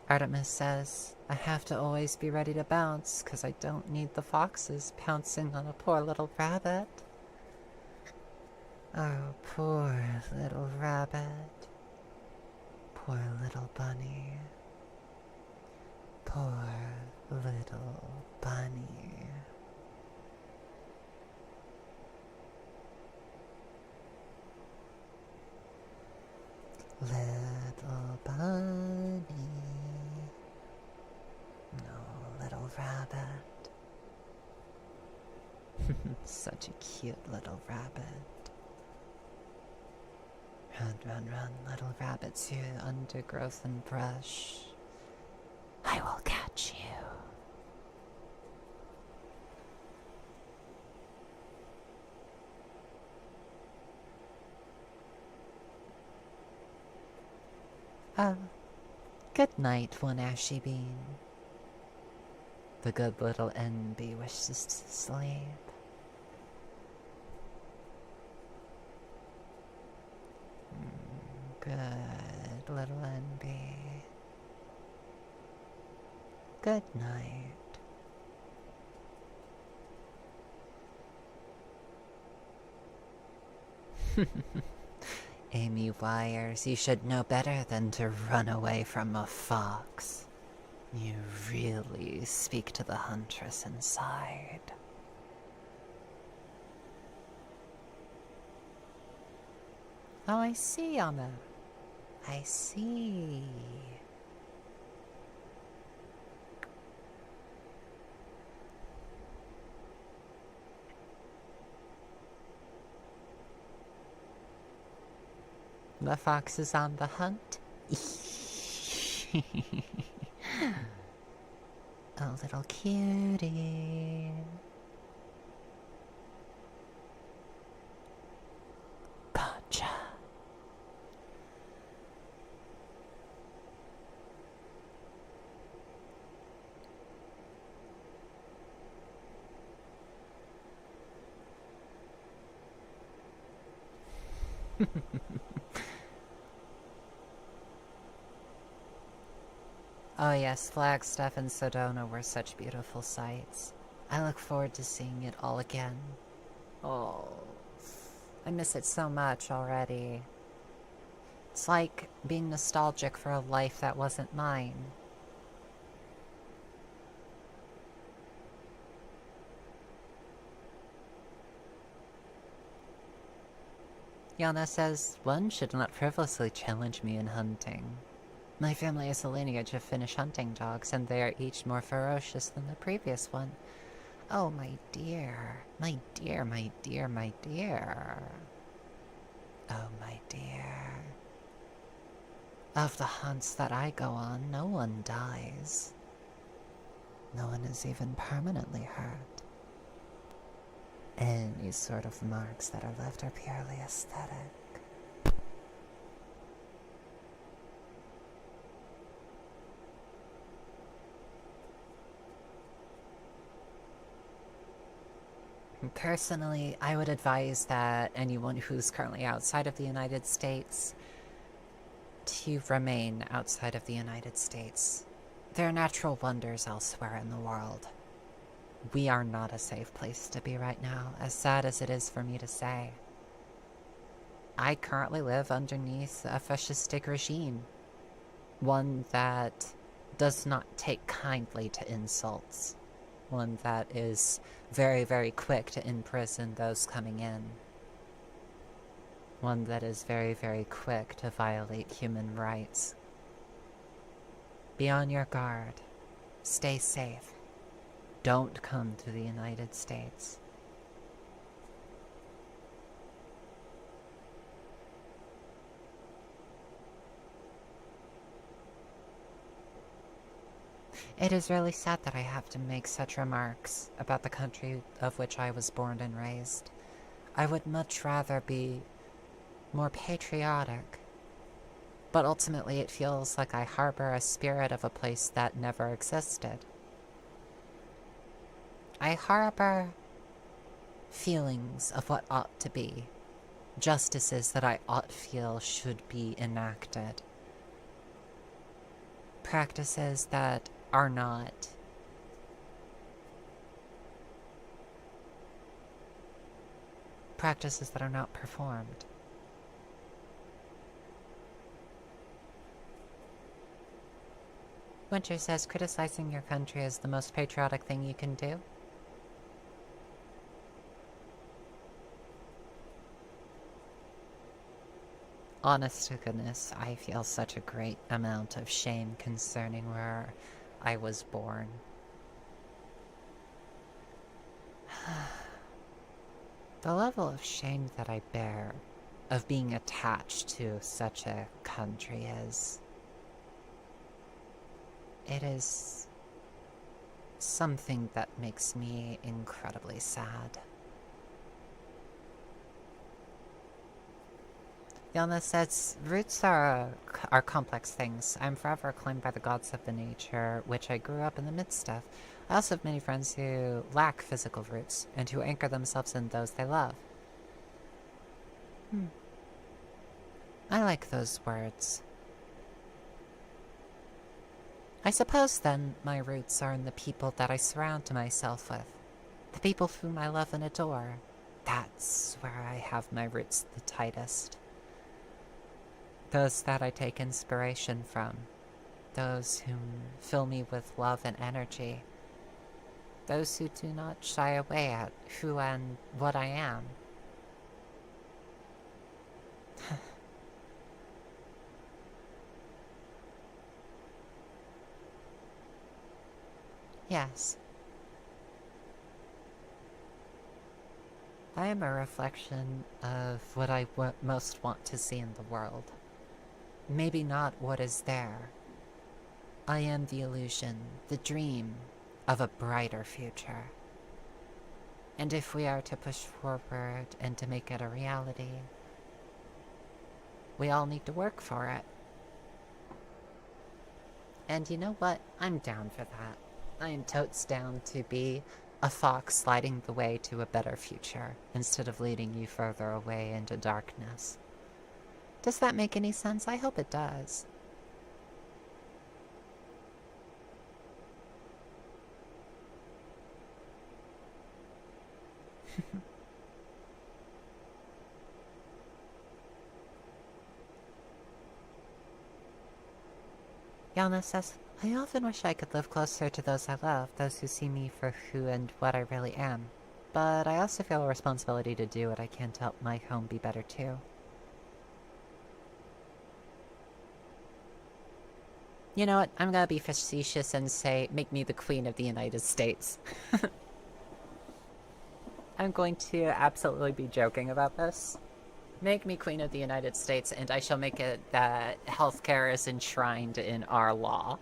Artemis says, I have to always be ready to bounce, 'cause I don't need the foxes pouncing on a poor little rabbit. Oh, poor little rabbit. Poor little bunny. Poor little bunny. Little bunny. No, little rabbit. Such a cute little rabbit. Run, run, run, little rabbit through undergrowth and brush. I will catch you. Good night, one ashy bean. The good little NB wishes to sleep. Good little NB. Good night. Amy Wires, you should know better than to run away from a fox. You really speak to the huntress inside. Oh, I see, Anna. I see. The fox is on the hunt. A little cutie. Gotcha. Oh yes, Flagstaff and Sedona were such beautiful sights. I look forward to seeing it all again. Oh, I miss it so much already. It's like being nostalgic for a life that wasn't mine. Yana says, one should not frivolously challenge me in hunting. My family is a lineage of Finnish hunting dogs, and they are each more ferocious than the previous one. Oh, my dear. My dear, my dear, my dear. Oh, my dear. Of the hunts that I go on, no one dies. No one is even permanently hurt. Any sort of marks that are left are purely aesthetic. Personally, I would advise that anyone who's currently outside of the United States to remain outside of the United States. There are natural wonders elsewhere in the world. We are not a safe place to be right now, as sad as it is for me to say. I currently live underneath a fascistic regime, one that does not take kindly to insults. One that is very, very quick to imprison those coming in. One that is very, very quick to violate human rights. Be on your guard. Stay safe. Don't come to the United States. It is really sad that I have to make such remarks about the country of which I was born and raised. I would much rather be more patriotic. But ultimately it feels like I harbor a spirit of a place that never existed. I harbor feelings of what ought to be. Justices that I ought feel should be enacted. practices that are not performed. Winter says criticizing your country is the most patriotic thing you can do. Honest to goodness, I feel such a great amount of shame concerning where I was born. The level of shame that I bear of being attached to such a country it is something that makes me incredibly sad. Yana says, roots are complex things. I'm forever claimed by the gods of the nature, which I grew up in the midst of. I also have many friends who lack physical roots, and who anchor themselves in those they love. I like those words. I suppose, then, my roots are in the people that I surround myself with. The people whom I love and adore. That's where I have my roots the tightest. Those that I take inspiration from. Those whom fill me with love and energy. Those who do not shy away at who and what I am. Yes. I am a reflection of what I most want to see in the world. Maybe not what is there. I am the illusion, the dream of a brighter future. And if we are to push forward and to make it a reality, we all need to work for it. And you know what? I'm down for that. I am totes down to be a fox lighting the way to a better future, instead of leading you further away into darkness. Does that make any sense? I hope it does. Yana says, I often wish I could live closer to those I love, those who see me for who and what I really am. But I also feel a responsibility to do what I can to help my home be better too. You know what? I'm gonna be facetious and say, make me the Queen of the United States. I'm going to absolutely be joking about this. Make me Queen of the United States, and I shall make it that healthcare is enshrined in our law.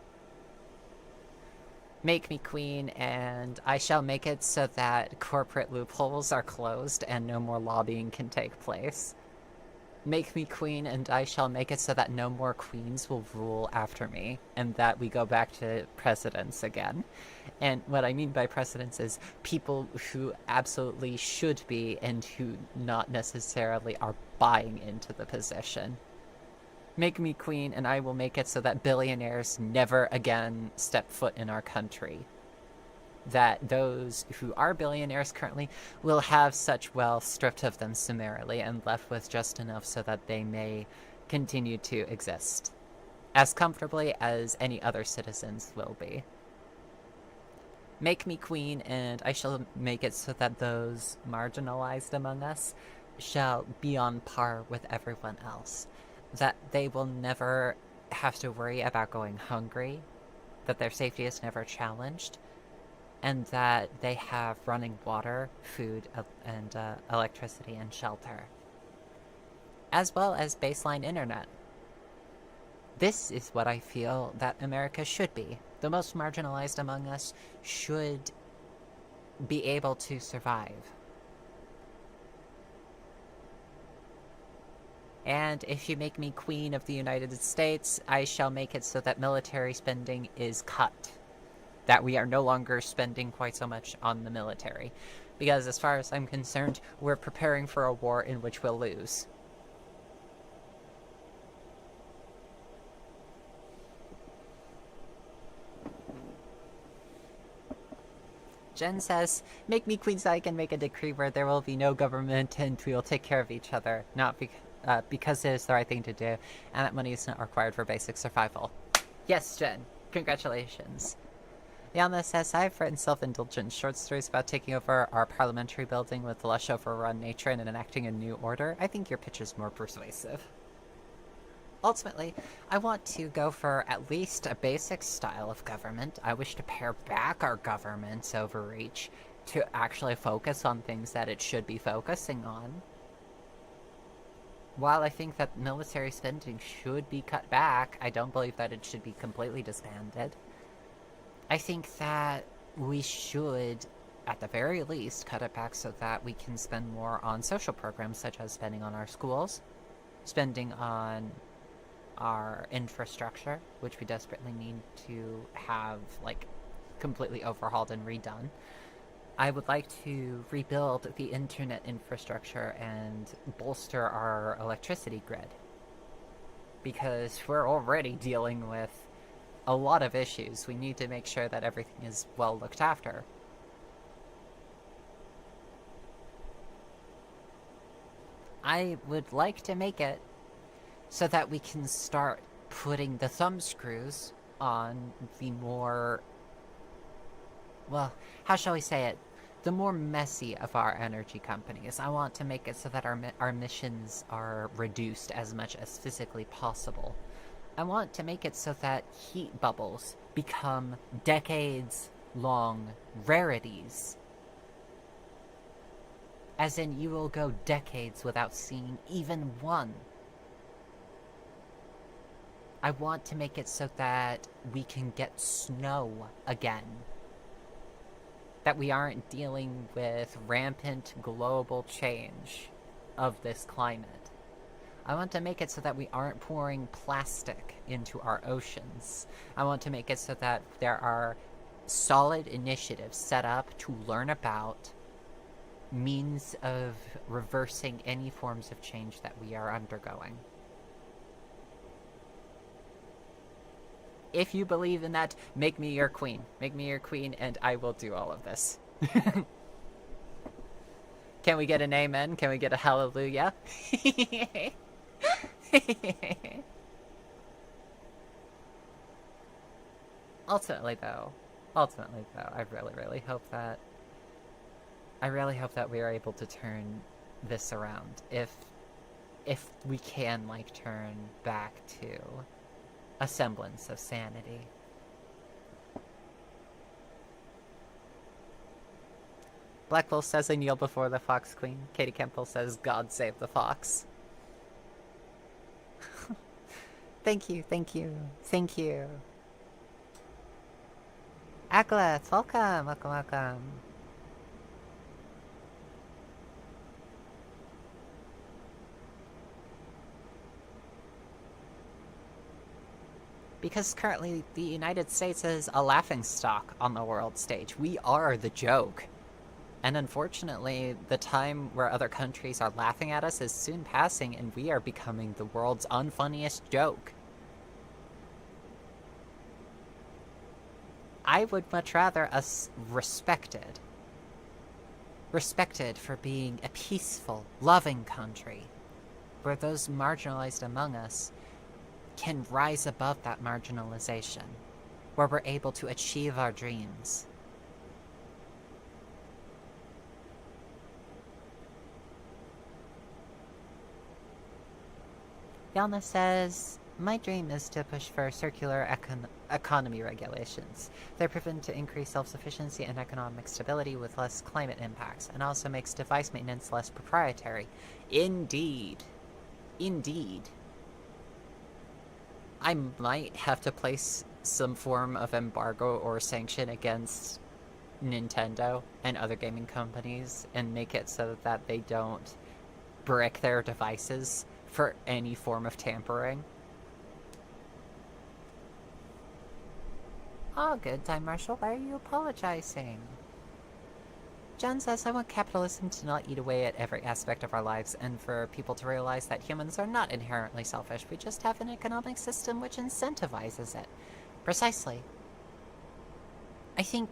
Make me queen, and I shall make it so that corporate loopholes are closed and no more lobbying can take place. Make me queen, and I shall make it so that no more queens will rule after me, and that we go back to presidents again. And what I mean by presidents is people who absolutely should be and who not necessarily are buying into the position. Make me queen, and I will make it so that billionaires never again step foot in our country. That those who are billionaires currently will have such wealth stripped of them summarily and left with just enough so that they may continue to exist as comfortably as any other citizens will be. Make me queen, and I shall make it so that those marginalized among us shall be on par with everyone else. That they will never have to worry about going hungry, that their safety is never challenged, and that they have running water, food, and electricity and shelter, as well as baseline internet. This is what I feel that America should be. The most marginalized among us should be able to survive. And if you make me Queen of the United States, I shall make it so that military spending is cut. That we are no longer spending quite so much on the military. Because as far as I'm concerned, we're preparing for a war in which we'll lose. Jen says, make me queen so I can make a decree where there will be no government and we will take care of each other, not because it is the right thing to do, and that money is not required for basic survival. Yes, Jen. Congratulations. Yana says, I've written self-indulgent short stories about taking over our parliamentary building with lush overrun nature and enacting a new order. I think your pitch is more persuasive. Ultimately, I want to go for at least a basic style of government. I wish to pare back our government's overreach to actually focus on things that it should be focusing on. While I think that military spending should be cut back, I don't believe that it should be completely disbanded. I think that we should, at the very least, cut it back so that we can spend more on social programs, such as spending on our schools, spending on our infrastructure, which we desperately need to have, like, completely overhauled and redone. I would like to rebuild the internet infrastructure and bolster our electricity grid. Because we're already dealing with a lot of issues. We need to make sure that everything is well looked after. I would like to make it so that we can start putting the thumbscrews on the more, well, how shall we say it? The more messy of our energy companies. I want to make it so that our emissions are reduced as much as physically possible. I want to make it so that heat bubbles become decades-long rarities. As in, you will go decades without seeing even one. I want to make it so that we can get snow again. That we aren't dealing with rampant global change of this climate. I want to make it so that we aren't pouring plastic into our oceans. I want to make it so that there are solid initiatives set up to learn about means of reversing any forms of change that we are undergoing. If you believe in that, make me your queen. Make me your queen, and I will do all of this. Can we get an amen? Can we get a hallelujah? Ultimately, though, I really hope that we are able to turn this around. If we can, like, turn back to a semblance of sanity. Blackwell says, I kneel before the Fox Queen. Katie Kemple says, God save the fox. Thank you. Agleth, welcome. Because currently the United States is a laughingstock on the world stage. We are the joke. And unfortunately, the time where other countries are laughing at us is soon passing, and we are becoming the world's unfunniest joke. I would much rather us respected. Respected for being a peaceful, loving country, where those marginalized among us can rise above that marginalization, where we're able to achieve our dreams. Yalna says, my dream is to push for circular economy regulations. They're proven to increase self-sufficiency and economic stability with less climate impacts, and also makes device maintenance less proprietary. Indeed. I might have to place some form of embargo or sanction against Nintendo and other gaming companies and make it so that they don't brick their devices for any form of tampering. Oh, good time, Marshall. Why are you apologizing? John says, I want capitalism to not eat away at every aspect of our lives, and for people to realize that humans are not inherently selfish. We just have an economic system which incentivizes it. Precisely. I think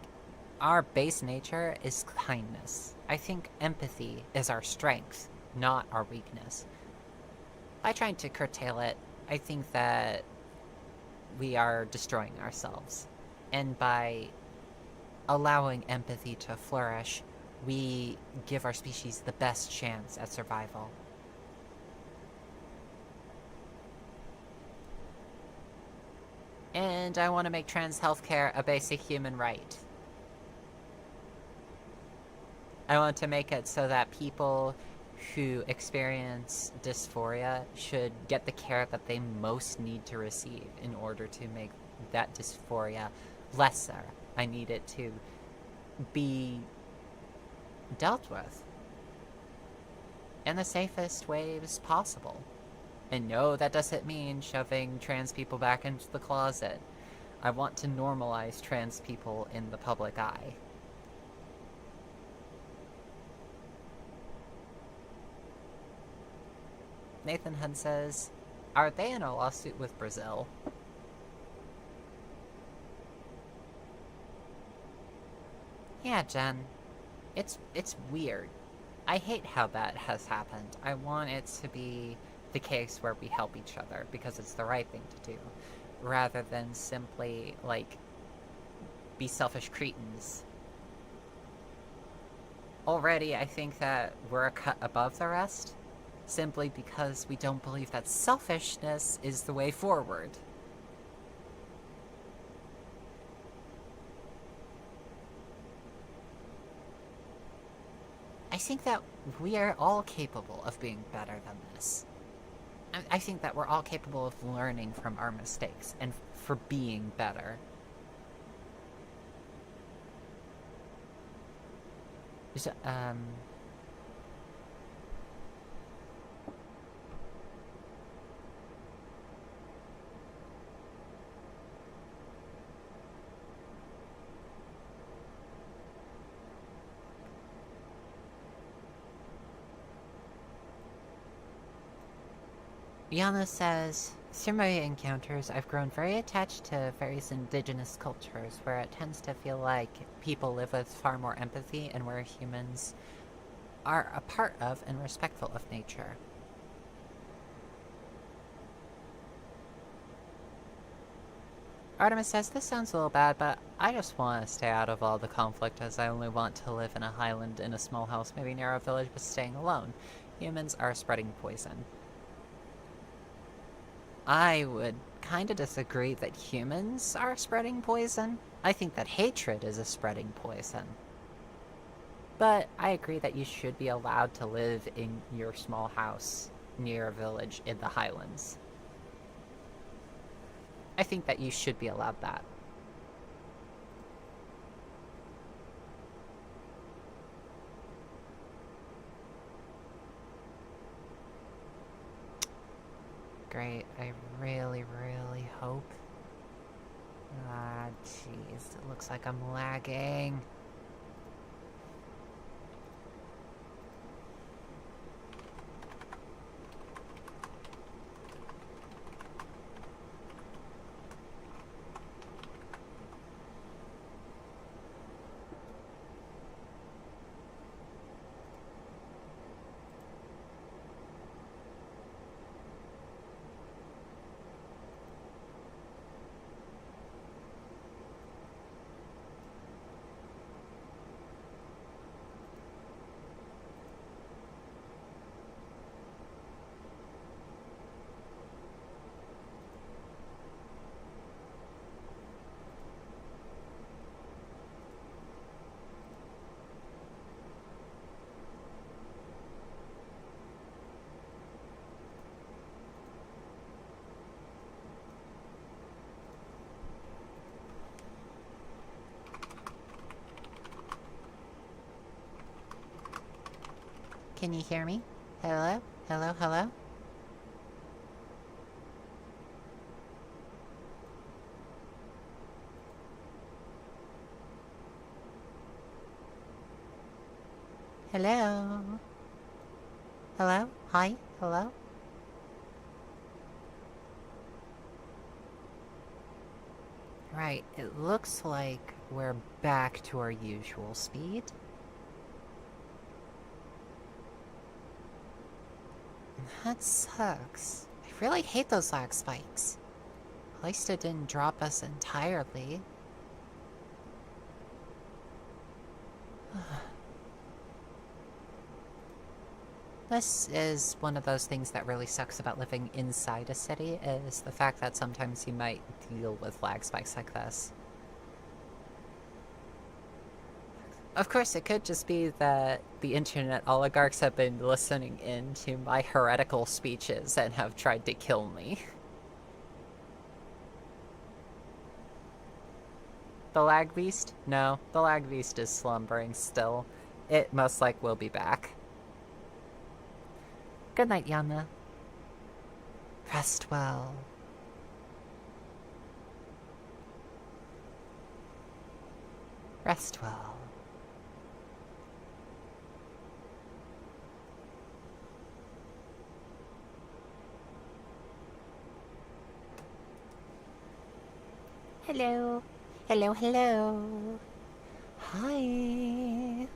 our base nature is kindness. I think empathy is our strength, not our weakness. By trying to curtail it, I think that we are destroying ourselves. And by allowing empathy to flourish, we give our species the best chance at survival. And I want to make trans healthcare a basic human right. I want to make it so that people who experience dysphoria should get the care that they most need to receive in order to make that dysphoria lesser. I need it to be dealt with in the safest ways possible. And no, that doesn't mean shoving trans people back into the closet. I want to normalize trans people in the public eye. Nathan Hunt says, are they in a lawsuit with Brazil? Yeah, Jen. It's weird. I hate how that has happened. I want it to be the case where we help each other because it's the right thing to do, rather than simply, like, be selfish cretins. Already, I think that we're a cut above the rest, simply because we don't believe that selfishness is the way forward. I think that we are all capable of being better than this. I think that we're all capable of learning from our mistakes and for being better. So, Yana says, through my encounters, I've grown very attached to various indigenous cultures where it tends to feel like people live with far more empathy and where humans are a part of and respectful of nature. Artemis says, this sounds a little bad, but I just want to stay out of all the conflict as I only want to live in a highland in a small house, maybe near a village, but staying alone. Humans are spreading poison. I would kind of disagree that humans are spreading poison. I think that hatred is a spreading poison. But I agree that you should be allowed to live in your small house near a village in the Highlands. I think that you should be allowed that. Great. I really, really hope. Ah, jeez. It looks like I'm lagging. Can you hear me? Hello? Hello? Hello? Hello? Hello? Hi? Hello? Right, it looks like we're back to our usual speed. That sucks. I really hate those lag spikes. At least it didn't drop us entirely. This is one of those things that really sucks about living inside a city, is the fact that sometimes you might deal with lag spikes like this. Of course, it could just be that the internet oligarchs have been listening in to my heretical speeches and have tried to kill me. The lag beast? No, the lag beast is slumbering still. It most like will be back. Good night, Yana. Rest well. Rest well. Hello. Hello, hello. Hi.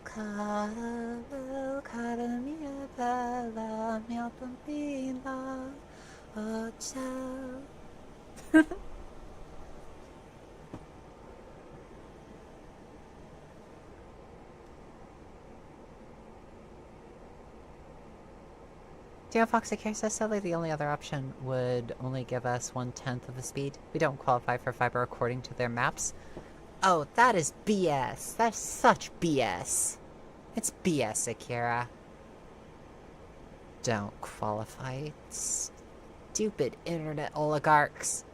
Caro, cara mia bella, mia bambina, oh ciao. Cutiefox here says sadly the only other option would only give us 1/10 of the speed. We don't qualify for fiber according to their maps. Oh, that is BS. That's such BS. It's BS, Akira. Don't qualify. Stupid internet oligarchs.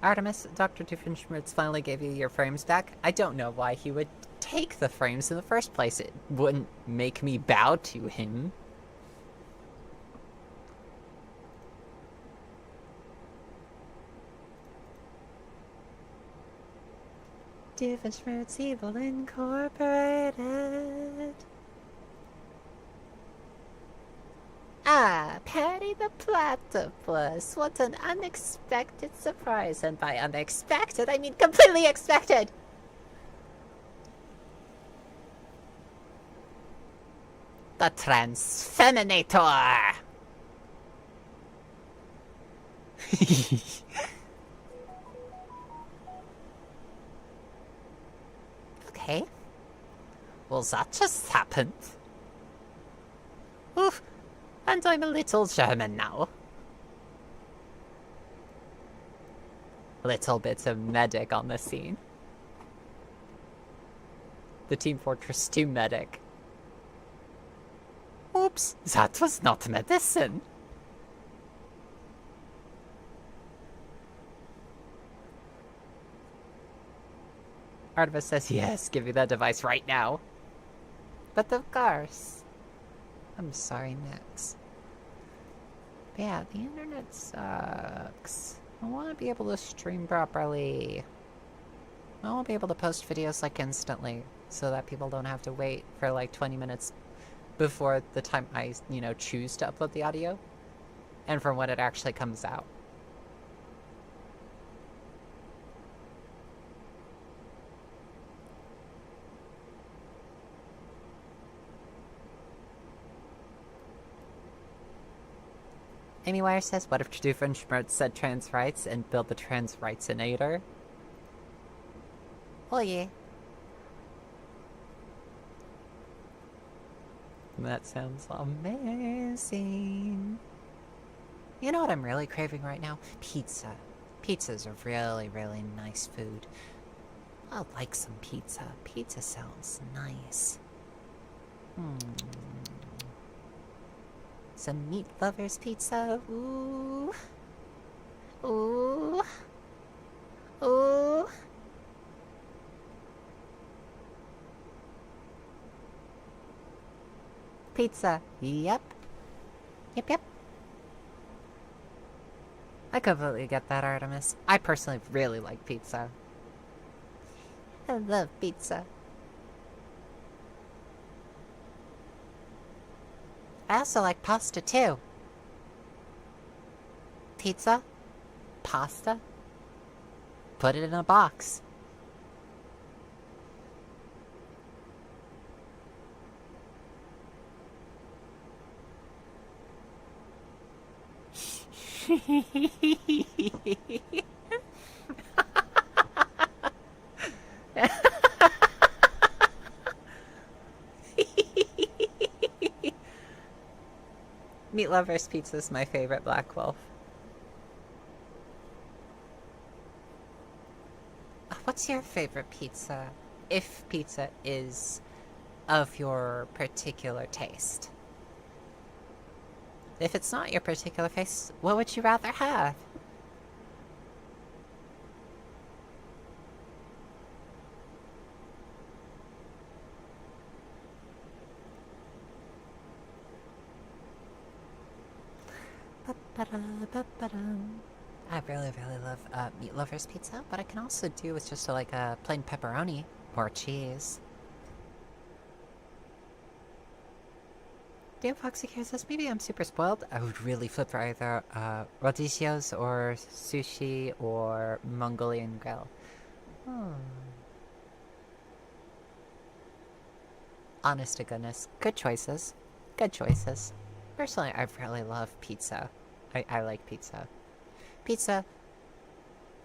Artemis, Dr. Doofenshmirtz finally gave you your frames back. I don't know why he would take the frames in the first place. It wouldn't make me bow to him. Doofenshmirtz Evil Incorporated. Ah, Patty the Platypus. What an unexpected surprise. And by unexpected, I mean completely expected. The Transfeminator! Okay. Well, that just happened. Oof. And I'm a little German now. Little bit of medic on the scene. The Team Fortress 2 medic. Oops, that was not medicine. Artemis says yes, give me that device right now. But of course. I'm sorry, Max. But yeah, the internet sucks. I want to be able to stream properly. I want to be able to post videos like instantly, so that people don't have to wait for like 20 minutes before the time I, choose to upload the audio, and from when it actually comes out. Amy Wire says, what if Doofenshmirtz said trans rights and build the trans rightsinator? Oh yeah. That sounds amazing. You know what I'm really craving right now? Pizza. Pizza's a really, really nice food. I like some pizza. Pizza sounds nice. Some meat lovers pizza. Ooh. Ooh. Ooh. Pizza. Yep. Yep. I completely get that, Artemis. I personally really like pizza. I love pizza. I also like pasta too. Pizza? Pasta? Put it in a box. Meat Lover's Pizza is my favorite Black Wolf. What's your favorite pizza? If pizza is of your particular taste. If it's not your particular taste, what would you rather have? I really, really love Meat Lover's Pizza, but I can also do with just like a plain pepperoni or cheese. Dan Foxy Care says, maybe I'm super spoiled. I would really flip for either radicchios or sushi or Mongolian grill. Honest to goodness, good choices. Good choices. Personally, I really love pizza. I like pizza. Pizza,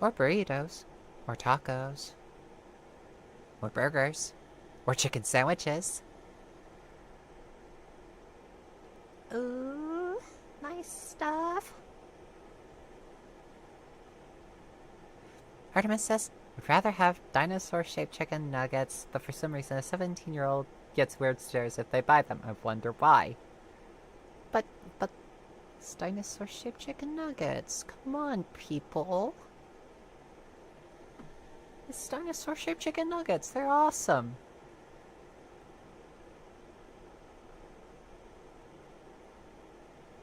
or burritos, or tacos, or burgers, or chicken sandwiches. Ooh, nice stuff. Artemis says, would rather have dinosaur-shaped chicken nuggets, but for some reason a 17-year-old gets weird stares if they buy them. I wonder why. But, it's dinosaur-shaped chicken nuggets. Come on, people. It's dinosaur-shaped chicken nuggets. They're awesome.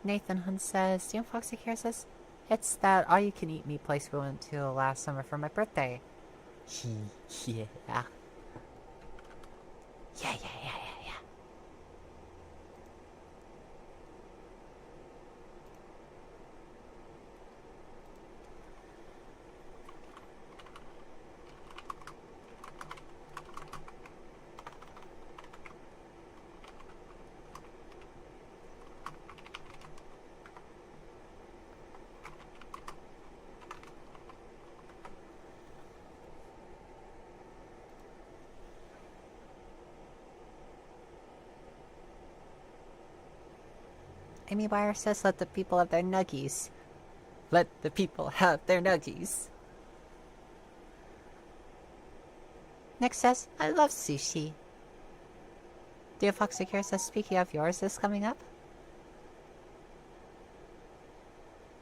Nathan Hunt says, Dan Foxy Care says, it's that all-you-can-eat meat place we went to last summer for my birthday. Yeah. Yeah. Amy Wire says, let the people have their nuggies. Let the people have their nuggies. Nick says, I love sushi. Dear Foxy Care says, speaking of yours is coming up.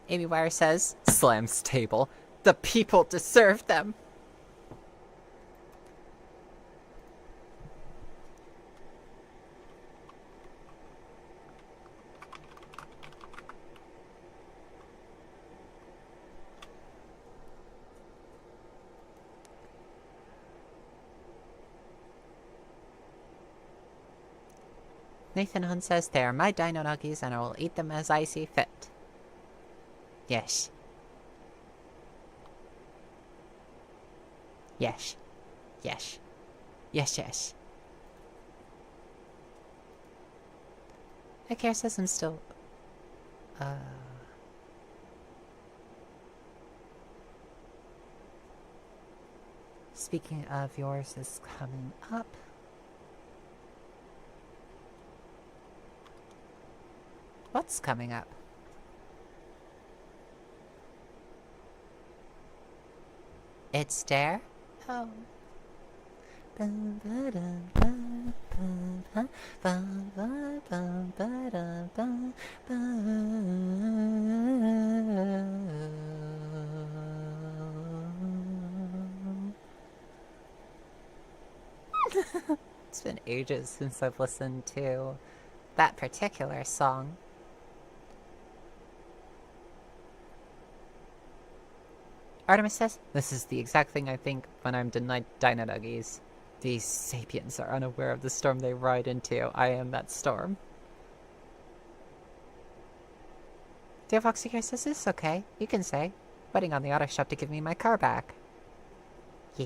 Amy Wire says, slams table. The people deserve them. Nathan Hunt says, they are my dino nuggies and I will eat them as I see fit. Yes. Yes. Yes. Yes. Care says I'm still... Speaking of yours is coming up. What's coming up? It's there? Oh. It's been ages since I've listened to that particular song. Artemis says, this is the exact thing I think when I'm denied dino nuggies. These sapiens are unaware of the storm they ride into. I am that storm. Cutiefox here says, this is okay. You can say. Waiting on the auto shop to give me my car back. Yeah.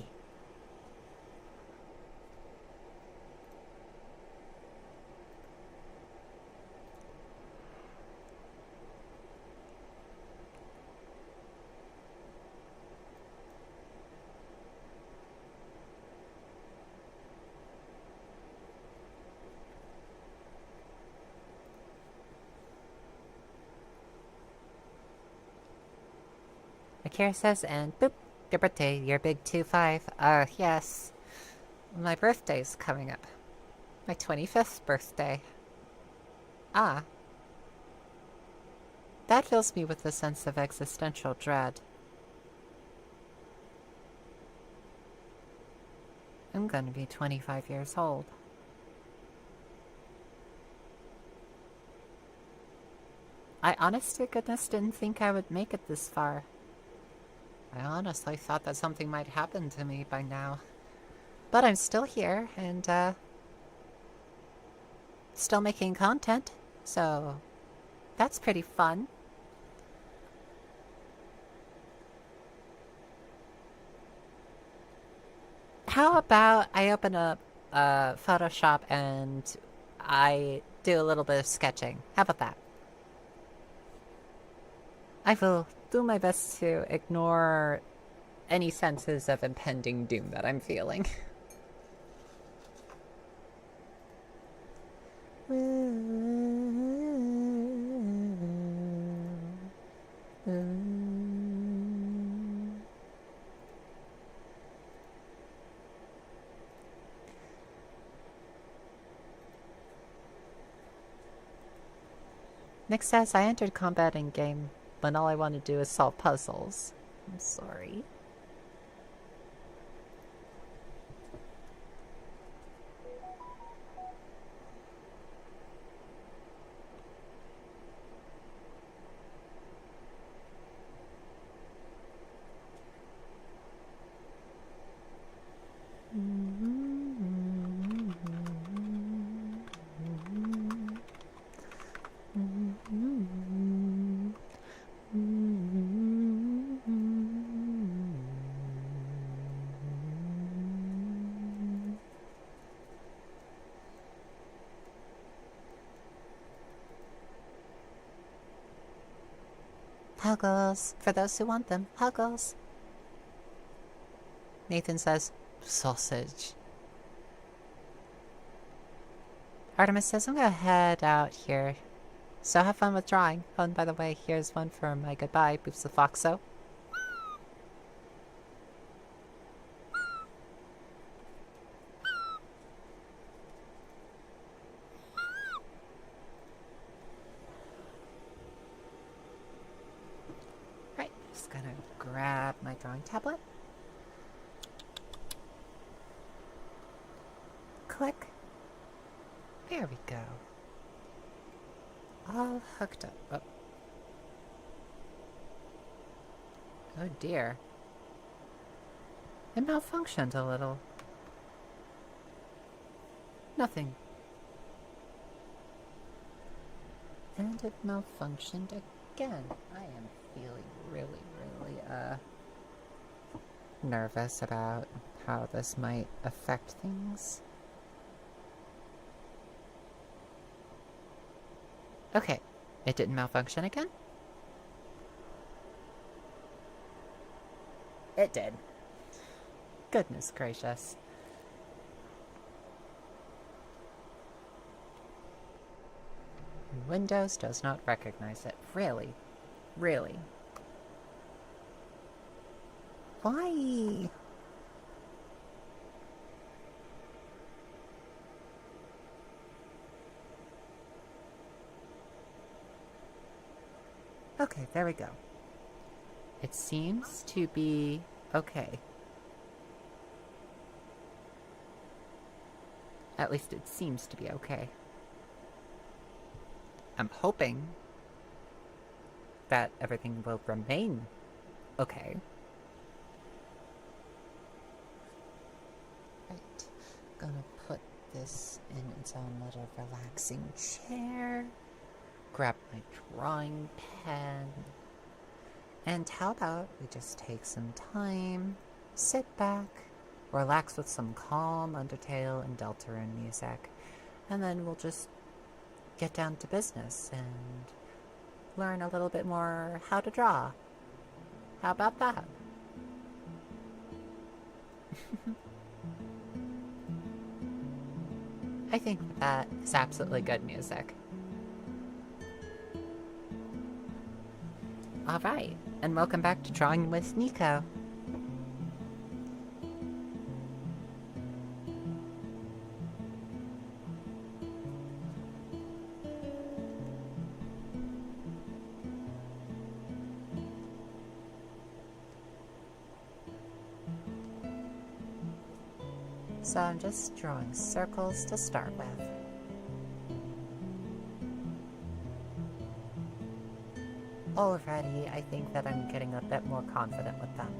Akira says, and boop, your birthday, your big 2-5. Yes. My birthday's coming up. My 25th birthday. Ah. That fills me with a sense of existential dread. I'm gonna be 25 years old. I honest to goodness didn't think I would make it this far. I honestly thought that something might happen to me by now. But I'm still here, and, still making content, so that's pretty fun. How about I open up Photoshop and I do a little bit of sketching? How about that? I will do my best to ignore any senses of impending doom that I'm feeling. Nick says, I entered combat in game when all I want to do is solve puzzles. I'm sorry. Huggles, for those who want them, Huggles. Nathan says, sausage. Artemis says, I'm gonna head out here. So have fun with drawing. Oh, and by the way, here's one for my goodbye, Boops the Foxo. Right, just gonna grab my drawing tablet. Click. There we go. All hooked up. Oh, oh dear. It malfunctioned a little. Nothing. And it malfunctioned again. I am feeling really, nervous about how this might affect things. Okay, it didn't malfunction again? It did. Goodness gracious. Windows does not recognize it. Really? Really? Why? Okay, there we go. It seems to be okay. At least it seems to be okay. I'm hoping that everything will remain okay. Gonna put this in its own little relaxing chair. Grab my drawing pen. And how about we just take some time, sit back, relax with some calm Undertale and Deltarune music, and then we'll just get down to business and learn a little bit more how to draw. How about that? I think that is absolutely good music. Alright, and welcome back to Drawing with Nico. So I'm just drawing circles to start with. Already, I think that I'm getting a bit more confident with them.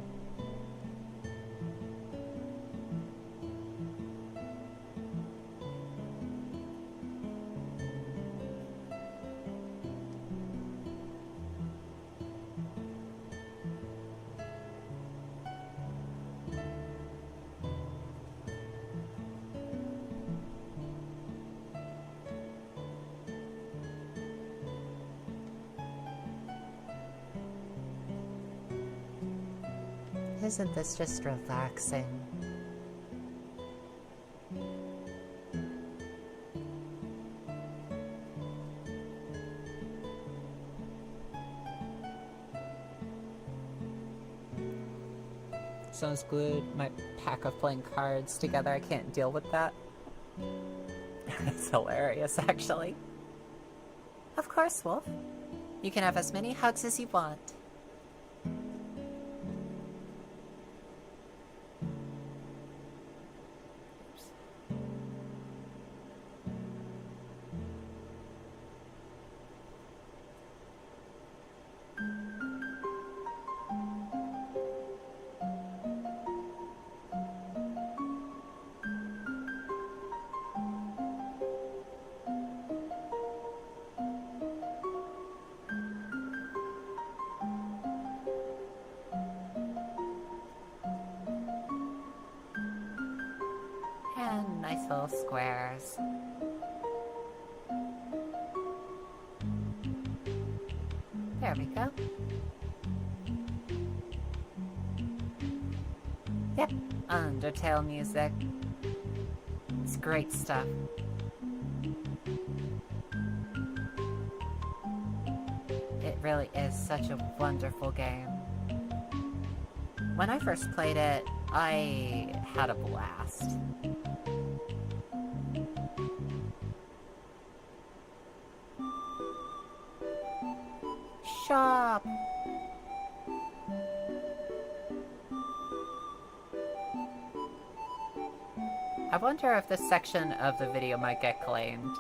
Isn't this just relaxing? Someone's glued my pack of playing cards together. I can't deal with that. It's hilarious, actually. Of course, Wolf. You can have as many hugs as you want. And nice little squares. There we go. Yep, Undertale music. It's great stuff. It really is such a wonderful game. When I first played it, I had a blast. Shop! I wonder if this section of the video might get claimed.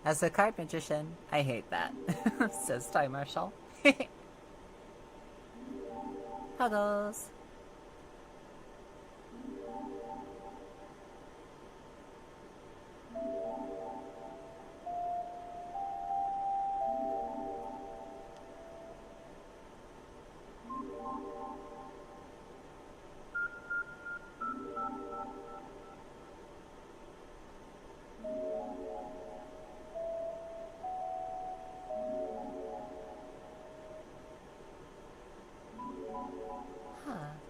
As a card magician, I hate that, says Ty Marshall. Puddles. Huh.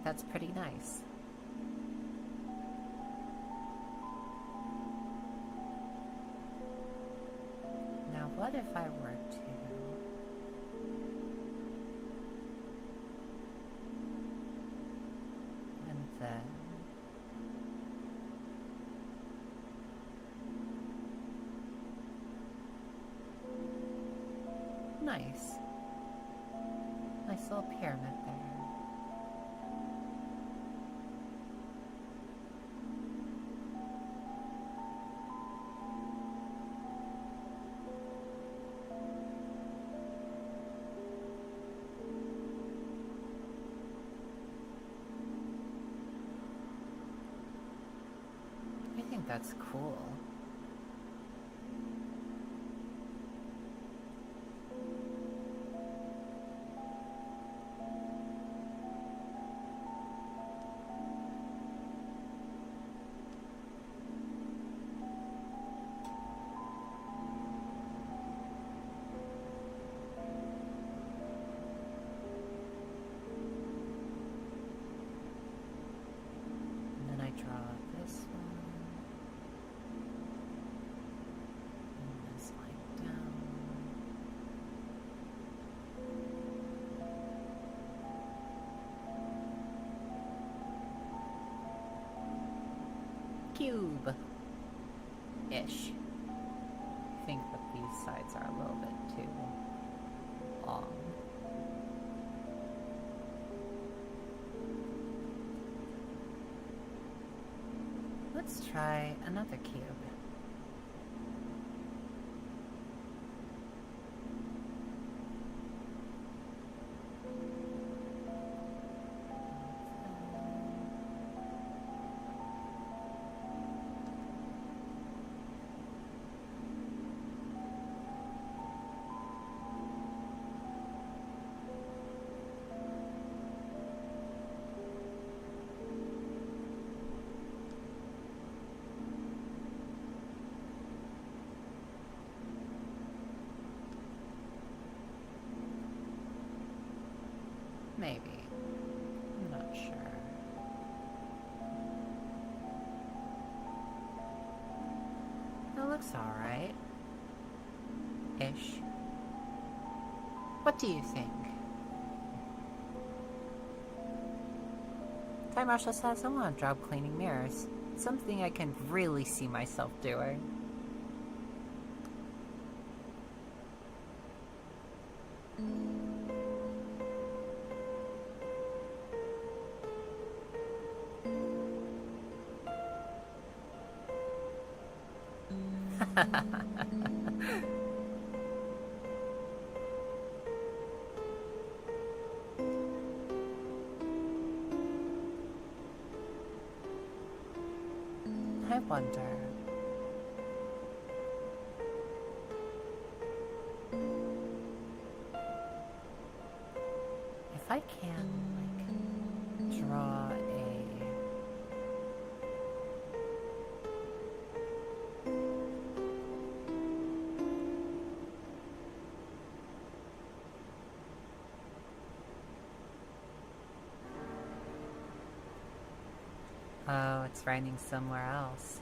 that's pretty nice. Now, what if I were to... and then... nice. Nice little pyramid there. I think that's cool. Cube-ish. I think that these sides are a little bit too long. Let's try another cube. Maybe. I'm not sure. That looks alright. Ish. What do you think? Time Marshall says I want a job cleaning mirrors. Something I can really see myself doing. I wonder. If I can, like, draw a... Oh, it's raining somewhere else.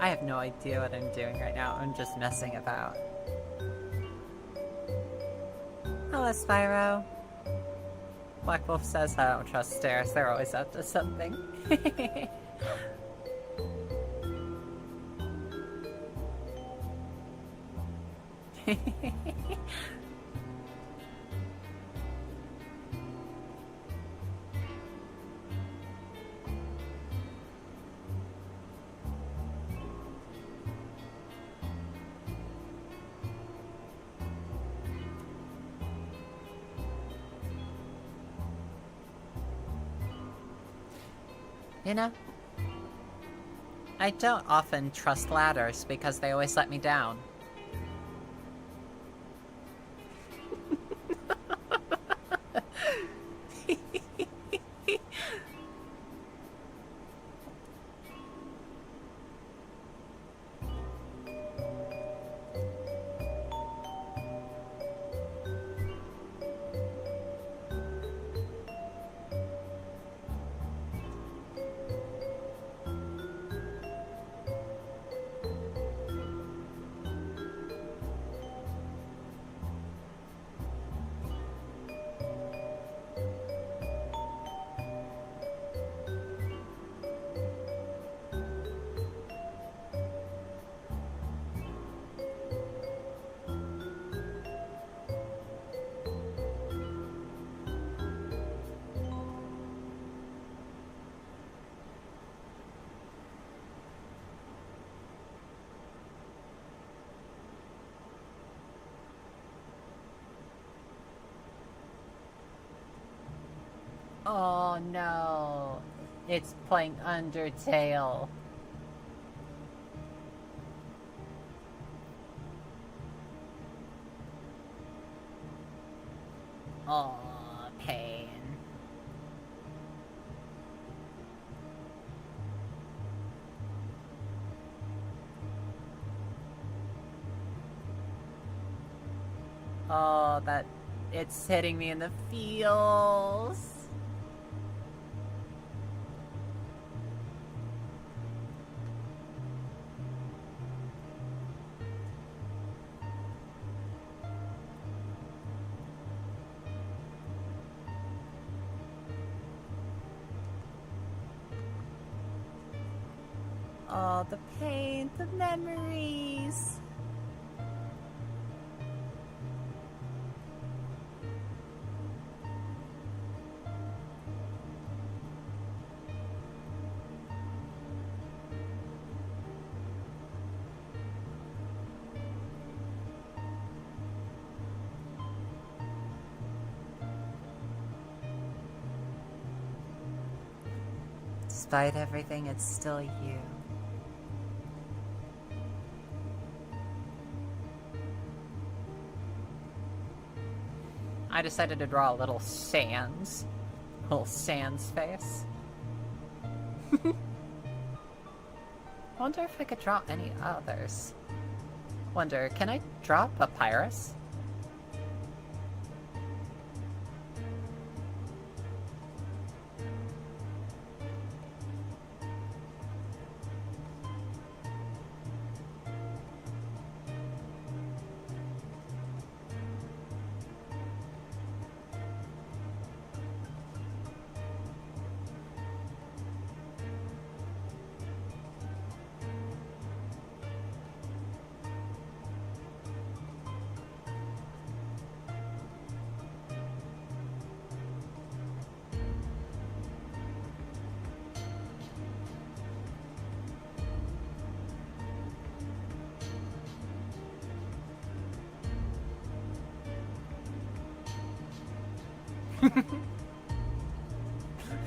I have no idea what I'm doing right now. I'm just messing about. Hello, Spyro. Black Wolf says I don't trust stairs. They're always up to something. You know, I don't often trust ladders because they always let me down. Oh no, it's playing Undertale. Oh, pain. Oh, that it's hitting me in the feels. Oh, the pain, the memories. Despite everything, it's still you. I decided to draw a little Sans. Little Sans face. Wonder if I could draw any others. Wonder, can I draw Papyrus?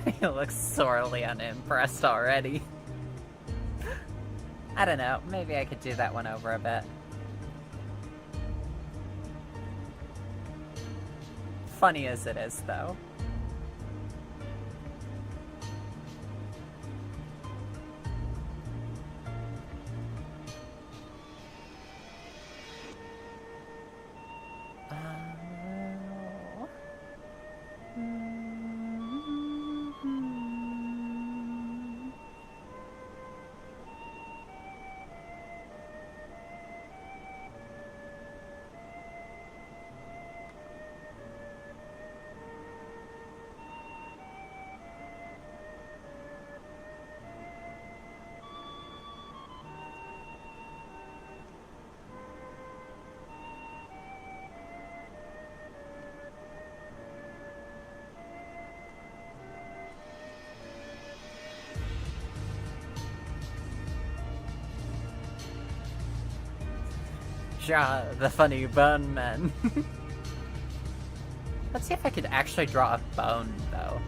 He looks sorely unimpressed already. I don't know, maybe I could do that one over a bit. Funny as it is, though. draw the funny bone men. Let's see if I could actually draw a bone, though.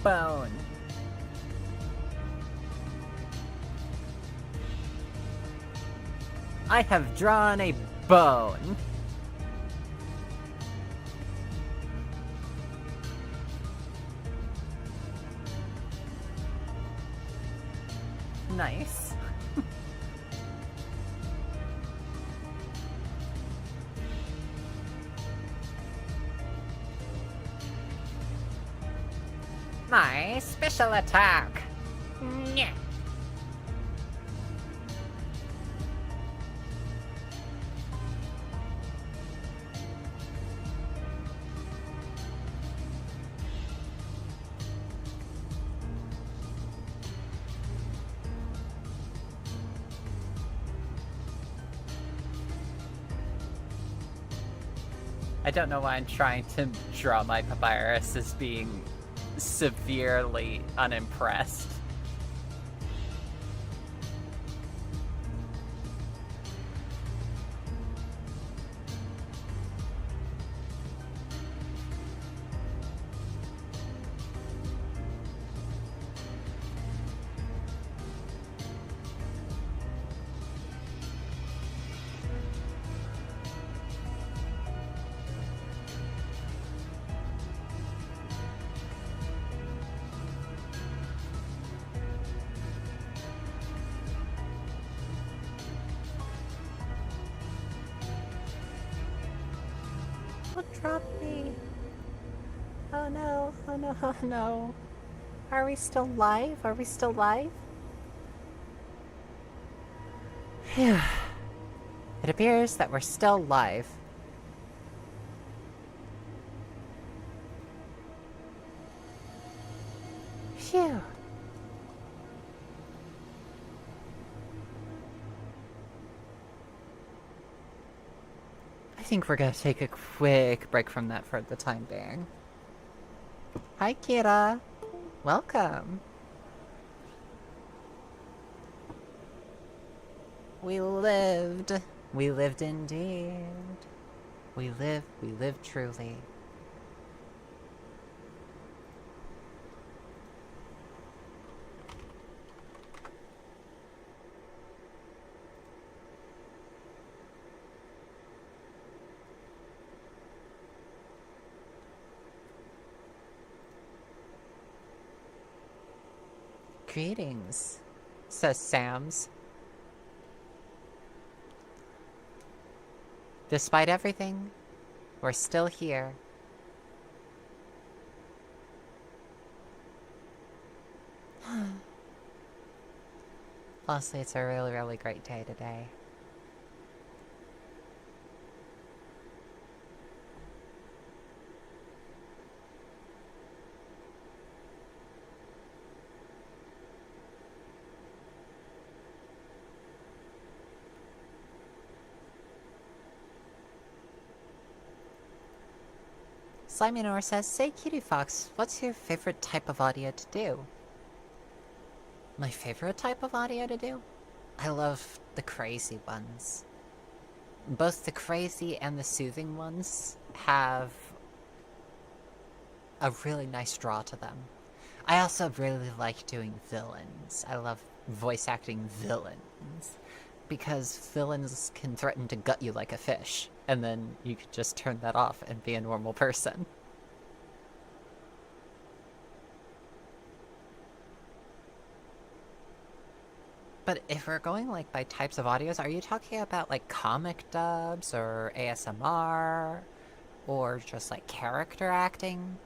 Bone. I have drawn a bone. Nice. My special attack. Nyeh. I don't know why I'm trying to draw my papyrus as being severely unimpressed. Drop me. Oh no, oh no, oh no. Are we still live? Are we still live? Phew. It appears that we're still live. Phew. I think we're gonna take a quick break from that for the time being. Hi, Kira. Welcome. We lived. We lived indeed. We live truly. Greetings, says Sam's. Despite everything, we're still here. Honestly, it's a really, really great day today. Sliminor says, say Cutiefox, what's your favorite type of audio to do? My favorite type of audio to do? I love the crazy ones. Both the crazy and the soothing ones have a really nice draw to them. I also really like doing villains. I love voice acting villains. Because villains can threaten to gut you like a fish, and then you could just turn that off and be a normal person. But if we're going like by types of audios, are you talking about like comic dubs or ASMR or just like character acting?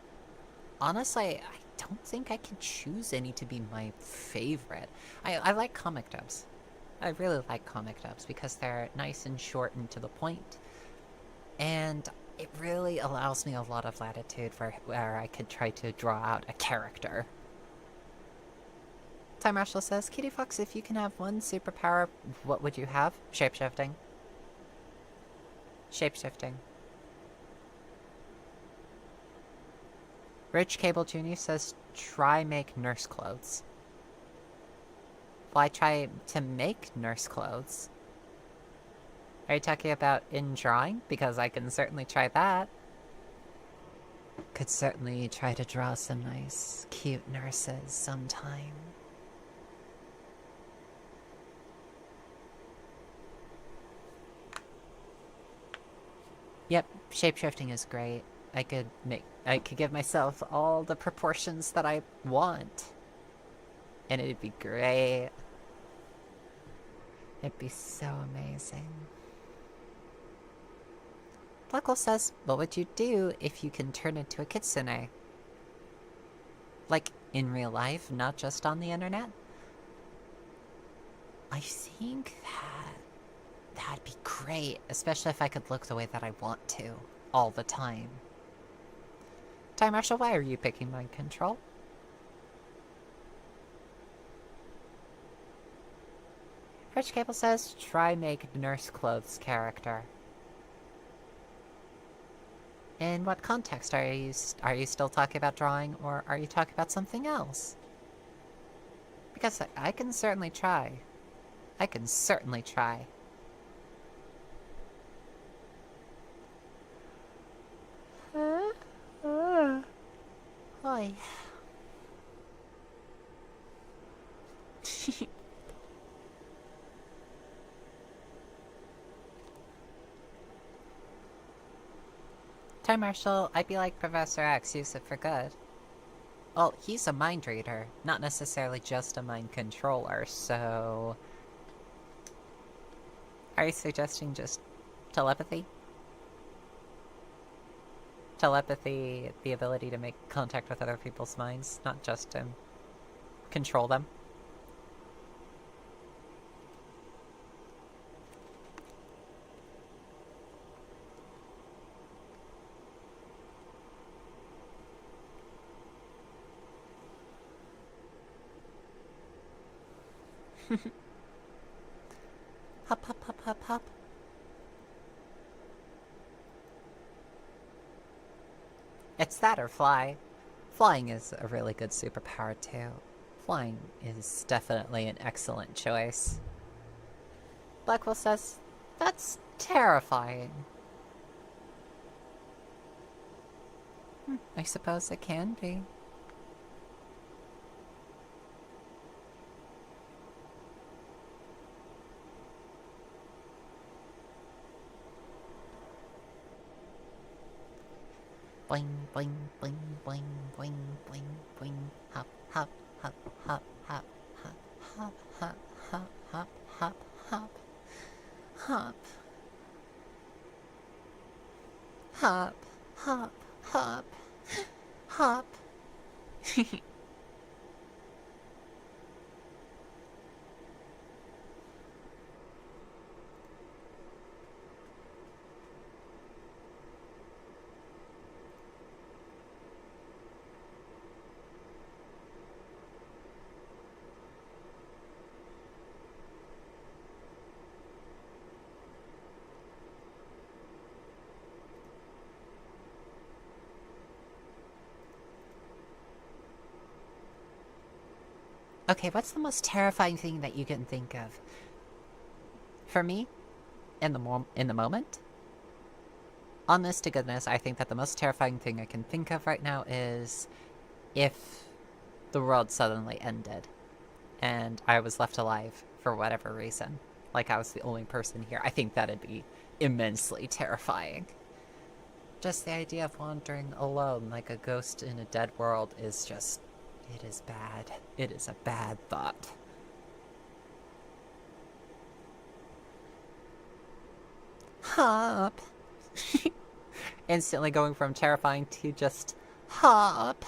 Honestly, I don't think I can choose any to be my favorite. I like comic dubs. I really like comic dubs because they're nice and short and to the point. And it really allows me a lot of latitude for where I could try to draw out a character. Time Marshal says, Cutiefox, if you can have one superpower, what would you have? Shapeshifting. Shapeshifting. Rich Cable Jr. says, try make nurse clothes. Why try to make nurse clothes? Are you talking about in drawing? Because I can certainly try that. Could certainly try to draw some nice, cute nurses sometime. Yep, shapeshifting is great. I could give myself all the proportions that I want. And it'd be great. It'd be so amazing. Blackwell says, what would you do if you can turn into a kitsune? Like, in real life, not just on the internet? I think that'd be great, especially if I could look the way that I want to, all the time. Time Marshal, why are you picking mind control? Rich Cable says, try make nurse clothes character. In what context are you still talking about drawing, or are you talking about something else? Because I can certainly try. I can certainly try. Oi. Time Marshal, I'd be like Professor X, use it for good. Well, he's a mind reader, not necessarily just a mind controller, so... Are you suggesting just telepathy? Telepathy, the ability to make contact with other people's minds, not just to control them? Hop, hop, hop, hop, hop. It's that or fly. Flying is a really good superpower too. Flying is definitely an excellent choice. Blackwell says, that's terrifying. I suppose it can be. Boing, boing, boing, boing, boing, boing, boing. Hop, hop, hop, hop, hop, hop, hop, hop, hop, hop, hop, hop. Hop, hop, hop, hop. Okay, what's the most terrifying thing that you can think of? For me, in the moment, honest to goodness, I think that the most terrifying thing I can think of right now is if the world suddenly ended and I was left alive for whatever reason. Like I was the only person here. I think that'd be immensely terrifying. Just the idea of wandering alone like a ghost in a dead world is just... it is bad. It is a bad thought. Hop. Instantly going from terrifying to just hop.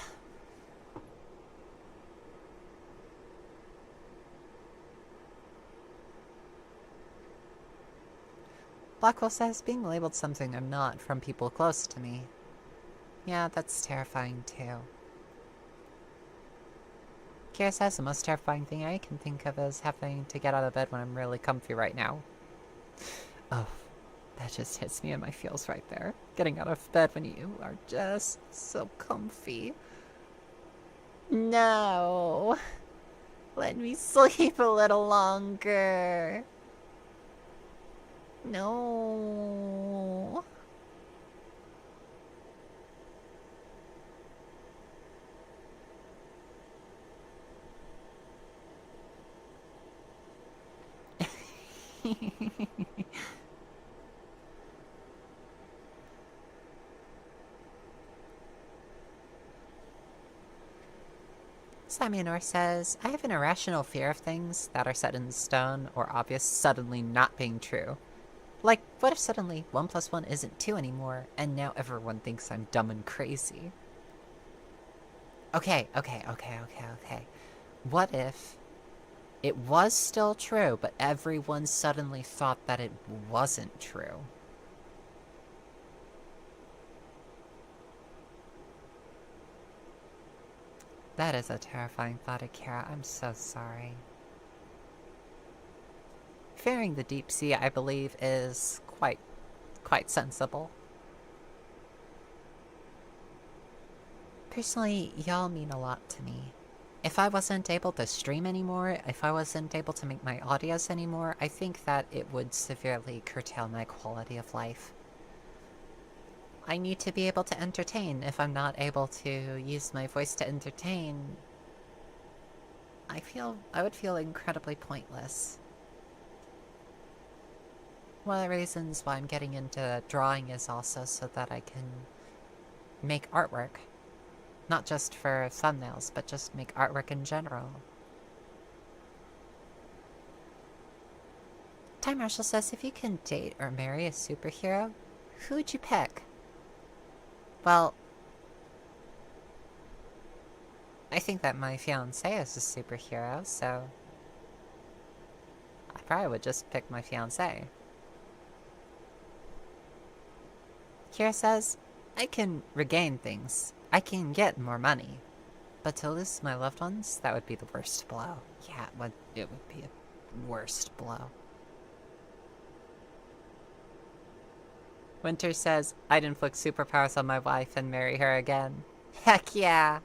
Blackwell says, being labeled something I'm not from people close to me. Yeah, that's terrifying too. Kira says the most terrifying thing I can think of is having to get out of bed when I'm really comfy right now. Oh, that just hits me in my feels right there. Getting out of bed when you are just so comfy. No! Let me sleep a little longer. No. Samuel says, I have an irrational fear of things that are set in stone or obvious suddenly not being true. Like, what if suddenly 1 plus 1 isn't 2 anymore, and now everyone thinks I'm dumb and crazy? Okay. What if it was still true, but everyone suddenly thought that it wasn't true? That is a terrifying thought, Akira. I'm so sorry. Fearing the deep sea, I believe, is quite sensible. Personally, y'all mean a lot to me. If I wasn't able to stream anymore, if I wasn't able to make my audios anymore, I think that it would severely curtail my quality of life. I need to be able to entertain. If I'm not able to use my voice to entertain, I would feel incredibly pointless. One of the reasons why I'm getting into drawing is also so that I can make artwork. Not just for thumbnails, but just make artwork in general. Time Marshall says, if you can date or marry a superhero, who would you pick? Well, I think that my fiancé is a superhero, so I probably would just pick my fiancé. Kira says, I can regain things. I can get more money. But to lose my loved ones, that would be the worst blow. Yeah, it would be a worst blow. Winter says, I'd inflict superpowers on my wife and marry her again. Heck yeah!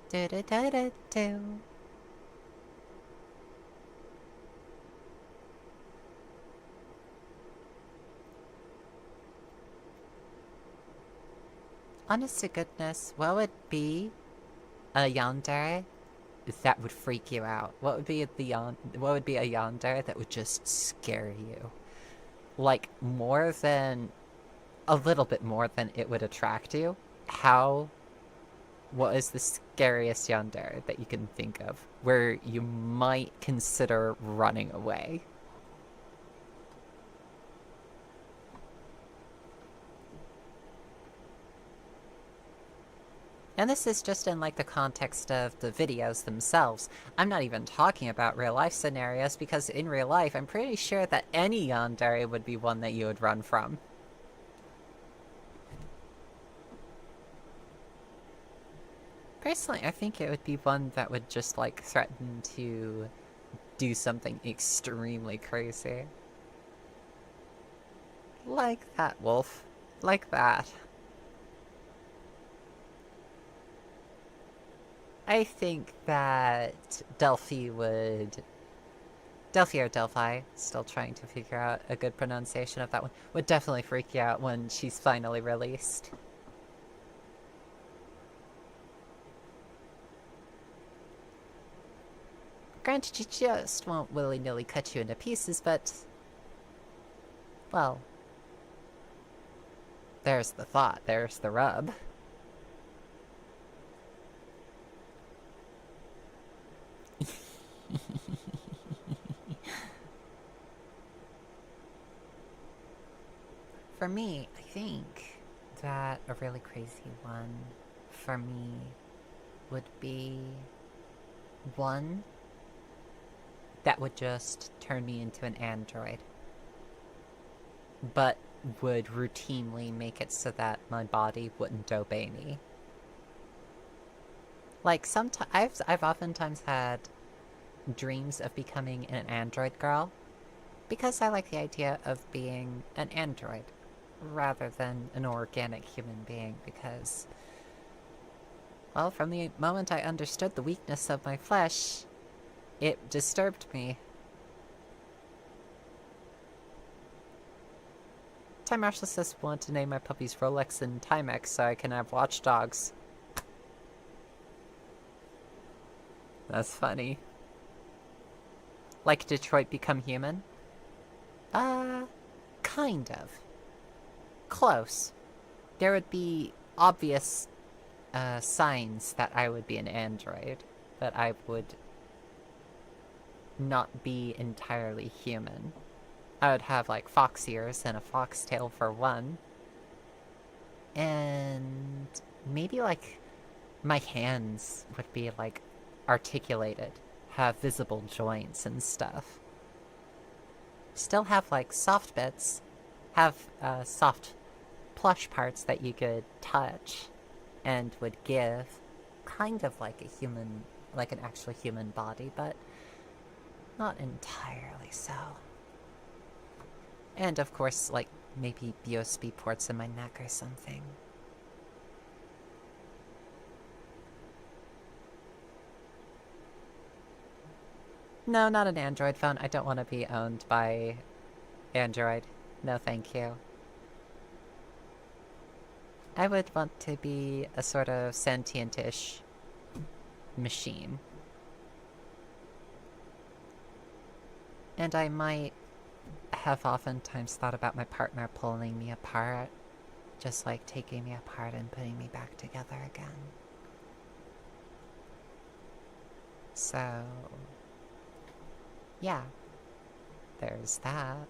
Do-do-do-do-do. Honest to goodness, what would be a yandere that would freak you out? What would be a yandere that would just scare you? Like, more than... a little bit more than it would attract you? What is the scariest yandere that you can think of, where you might consider running away? And this is just in, like, the context of the videos themselves. I'm not even talking about real-life scenarios, because in real life, I'm pretty sure that any yandere would be one that you would run from. Personally, I think it would be one that would just, like, threaten to do something extremely crazy. Like that, Wolf. Like that. I think that Delphi or Delphi, still trying to figure out a good pronunciation of that one, would definitely freak you out when she's finally released. Granted, she just won't willy-nilly cut you into pieces, but... well... there's the thought, there's the rub. For me, I think that a really crazy one for me would be one that would just turn me into an android. But would routinely make it so that my body wouldn't obey me. Like, sometimes I've oftentimes had dreams of becoming an android girl because I like the idea of being an android rather than an organic human being because, well, from the moment I understood the weakness of my flesh, it disturbed me. Time Marshall says want to name my puppies Rolex and Timex so I can have watchdogs. That's funny. Like Detroit Become Human? Kind of. Close. There would be obvious signs that I would be an android, but I would not be entirely human. I would have, like, fox ears and a foxtail for one. And maybe, like, my hands would be, like, articulated, have visible joints and stuff. Still have, like, soft bits, have soft plush parts that you could touch and would give kind of like a human, like an actual human body, but not entirely so. And of course, like, maybe USB ports in my neck or something. No, not an Android phone. I don't want to be owned by Android. No, thank you. I would want to be a sort of sentient-ish machine. And I might have oftentimes thought about my partner pulling me apart, just like taking me apart and putting me back together again. So, yeah, there's that.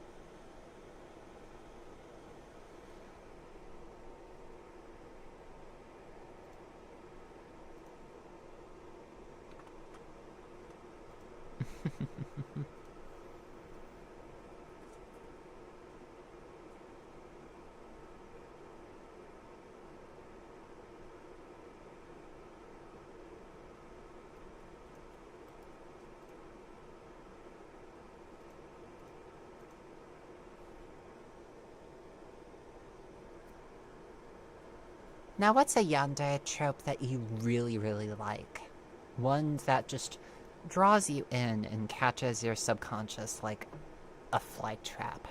Now, what's a yandere trope that you really, really like? One that just draws you in and catches your subconscious like a flight trap.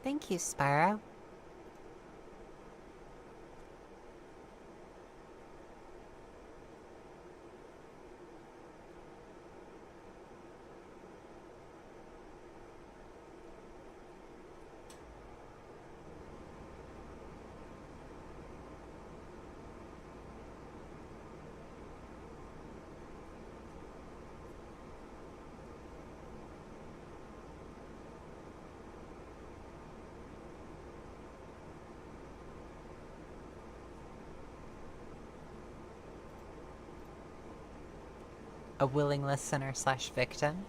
Thank you, Spyro. A willing listener slash victim?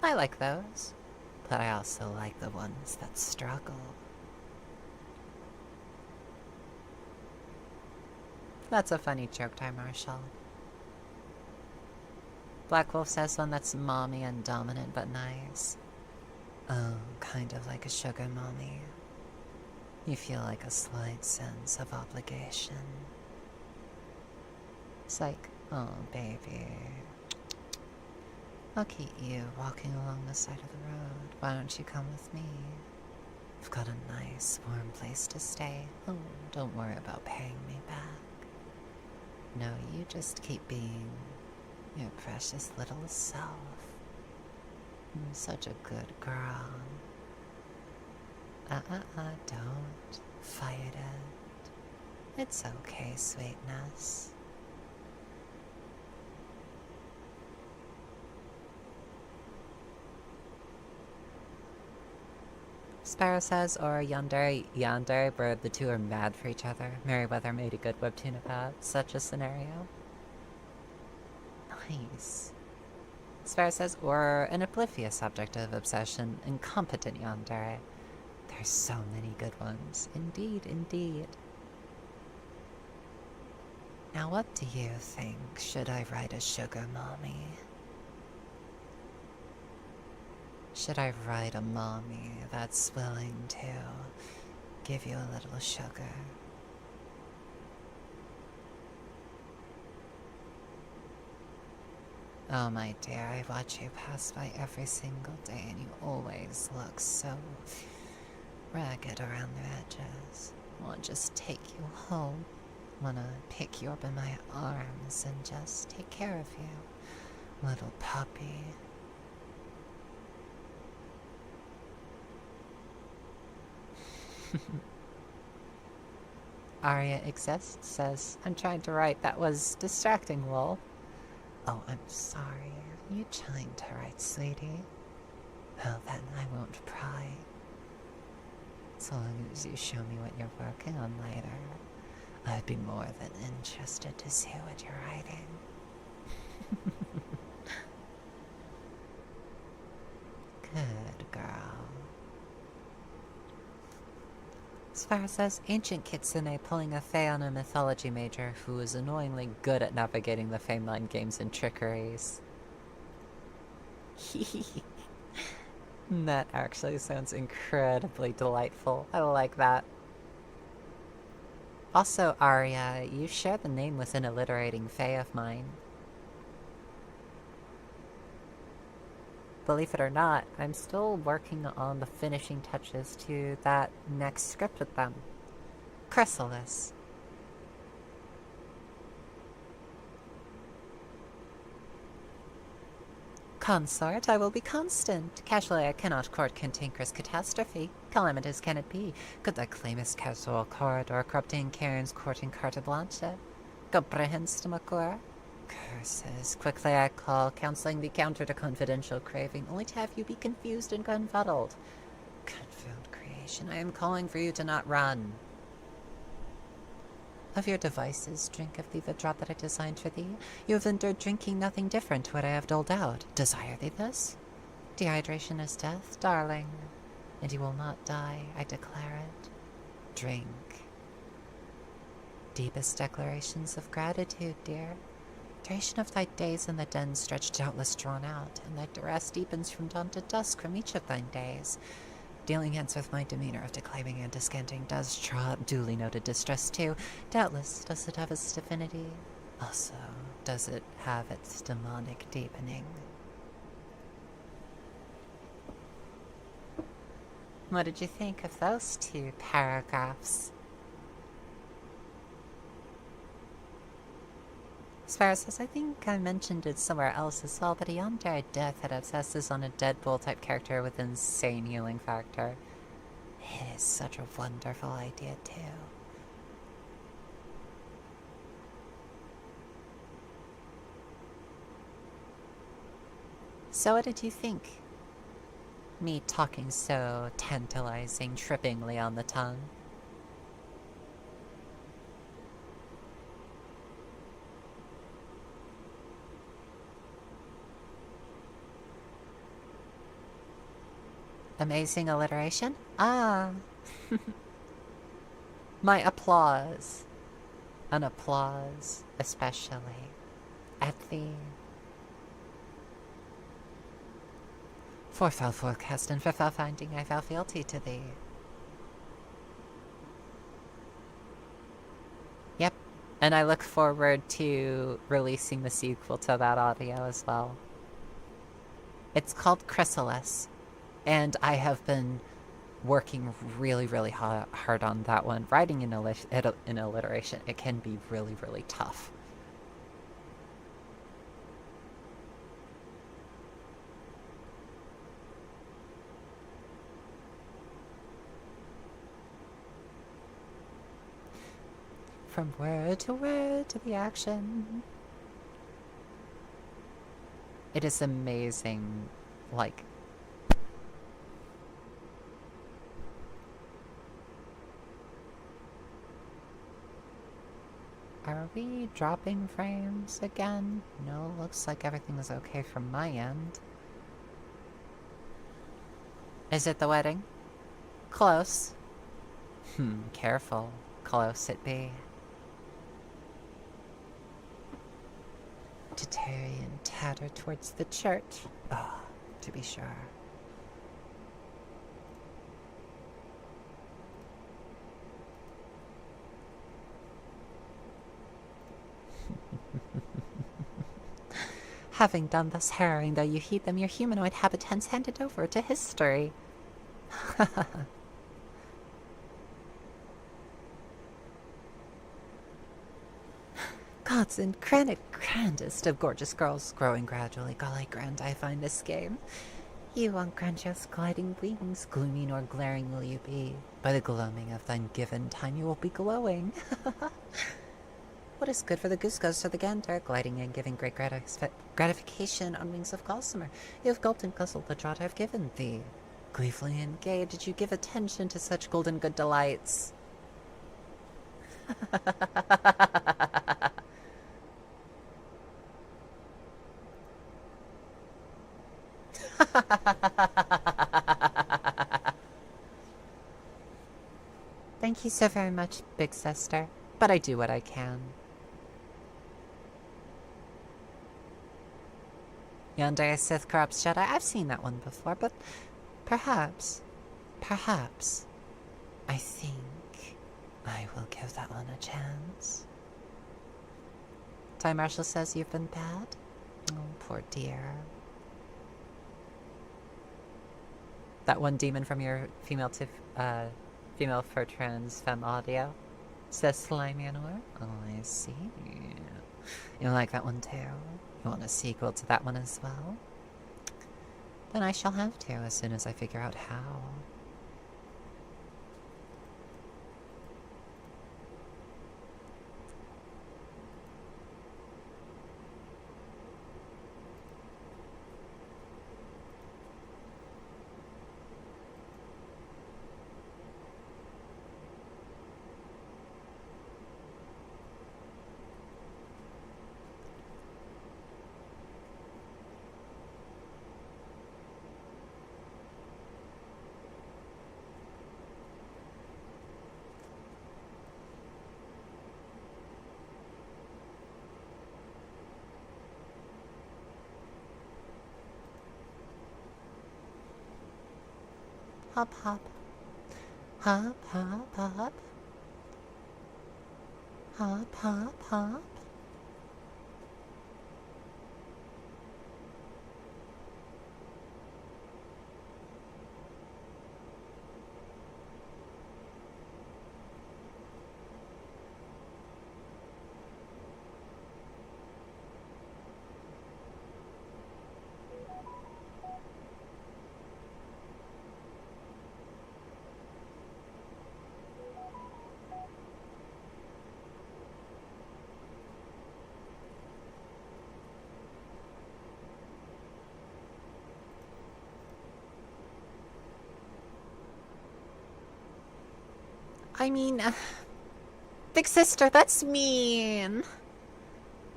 I like those. But I also like the ones that struggle. That's a funny joke, Time Marshall. Black Wolf says one that's mommy and dominant but nice. Oh, kind of like a sugar mommy. You feel like a slight sense of obligation. It's like, oh, baby. I'll keep you walking along the side of the road. Why don't you come with me? I've got a nice, warm place to stay. Oh, don't worry about paying me back. No, you just keep being your precious little self. You're such a good girl. Don't fight it. It's okay, sweetness. Sparrow says, or Yandere, where the two are mad for each other. Merryweather made a good webtoon about such a scenario. Nice. Sphera says, or an oblivious object of obsession, incompetent yandere. There's so many good ones. Indeed, indeed. Now what do you think? Should I write a sugar mommy? Should I write a mommy that's willing to give you a little sugar? Oh my dear, I watch you pass by every single day and you always look so ragged around the edges. I want to just take you home. Wanna pick you up in my arms and just take care of you, little puppy. Arya exists says, I'm trying to write. That was distracting, lol. Oh, I'm sorry. Are you trying to write, sweetie? Well, then I won't pry. So long as you show me what you're working on later, I'd be more than interested to see what you're writing. Good girl. Sphera says, ancient kitsune pulling a fae on a mythology major who is annoyingly good at navigating the Fame Line games and trickeries. That actually sounds incredibly delightful. I like that. Also, Arya, you share the name with an alliterating fae of mine. Believe it or not, I'm still working on the finishing touches to that next script with them. Chrysalis. Consort, I will be constant. Casually I cannot court cantankerous catastrophe. Calamitous can it be? Could I claim his casual court, or corrupting Karen's courting carte blanche? Comprehenstimacor? Curses. Quickly I call, counseling the counter to confidential craving, only to have you be confused and confuddled. Confound creation, I am calling for you to not run. Of your devices, drink of thee the draught that I designed for thee. You have endured drinking nothing different to what I have doled out. Desire thee this? Dehydration is death, darling. And you will not die, I declare it. Drink. Deepest declarations of gratitude, dear. Duration of thy days in the den stretch doubtless drawn out, and thy duress deepens from dawn to dusk from each of thine days. Dealing hence with my demeanor of declaiming and descanting does draw up duly noted distress too. Doubtless does it have its divinity. Also, does it have its demonic deepening? What did you think of those two paragraphs? Sparrow says, I think I mentioned it somewhere else as well, but a yandere death that obsesses on a Deadpool type character with insane healing factor. It is such a wonderful idea too. So what did you think? Me talking so tantalizing, trippingly on the tongue. Amazing alliteration? Ah. My applause. An applause, especially. At the... For foul forecast and for foul finding, I vow fealty to thee. Yep. And I look forward to releasing the sequel to that audio as well. It's called Chrysalis. And I have been working really, really hard on that one. Writing in alliteration, it can be really, really tough. From word to the action. It is amazing, like... Are we dropping frames again? No, looks like everything is okay from my end. Is it the wedding? Close. Careful. Close it be. To tarry and tatter towards the church. Oh, to be sure. Having done thus harrowing though you heed them, your humanoid habitants handed over to history. Gods and grandest of gorgeous girls, growing gradually, golly grand I find this game. You on grandiose gliding wings, gloomy nor glaring will you be. By the gloaming of thine given time you will be glowing. What is good for the goose goes to the gander, gliding and giving great gratification on wings of gossamer. You have gulped and guzzled the draught I've given thee. Gleefully and gay did you give attention to such golden good delights. Thank you so very much, big sister, but I do what I can. Yonder a Sith corrupts Jedi. I've seen that one before, but perhaps, I think I will give that one a chance. Time Marshal says you've been bad? Oh, poor dear. That one demon from your female for trans femme audio says Slimy Anor. Oh, I see. You like that one too? You want a sequel to that one as well? Then I shall have to as soon as I figure out how. Hop, hop. Hop, hop, hop. Hop, hop, hop. I mean, big sister, that's mean.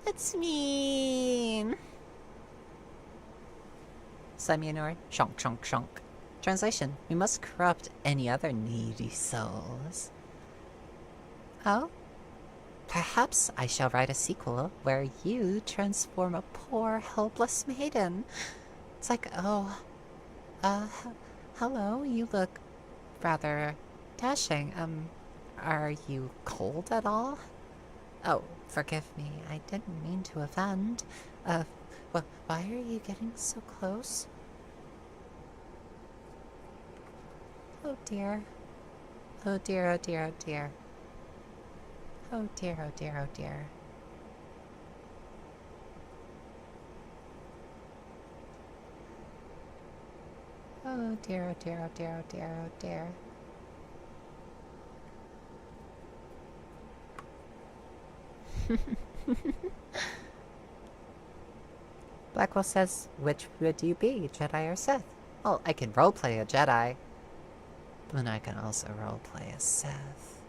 That's mean. Simeonor, shonk, shonk, shonk. Translation, we must corrupt any other needy souls. Oh? Perhaps I shall write a sequel where you transform a poor, helpless maiden. It's like, oh, hello, you look rather dashing. Are you cold at all? Oh, forgive me, I didn't mean to offend. Why are you getting so close? Oh dear. Oh dear, oh dear, oh dear. Oh dear, oh dear, oh dear. Oh dear, oh dear, oh dear, oh dear, oh dear. Blackwell says, which would you be, Jedi or Sith? Well, I can roleplay a Jedi, but I can also roleplay a Sith.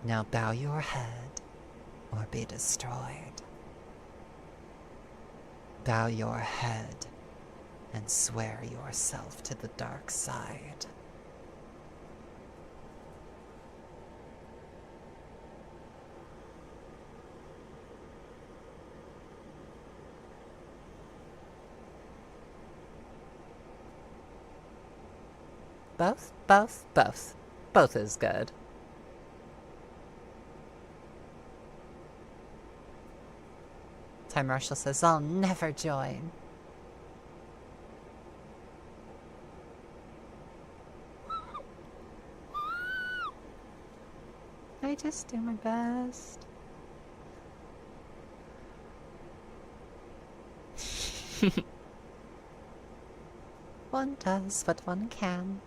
Now bow your head or be destroyed. Bow your head and swear yourself to the dark side. Both, both, both. Both is good. Time Marshall says, I'll never join. I just do my best. One does what one can.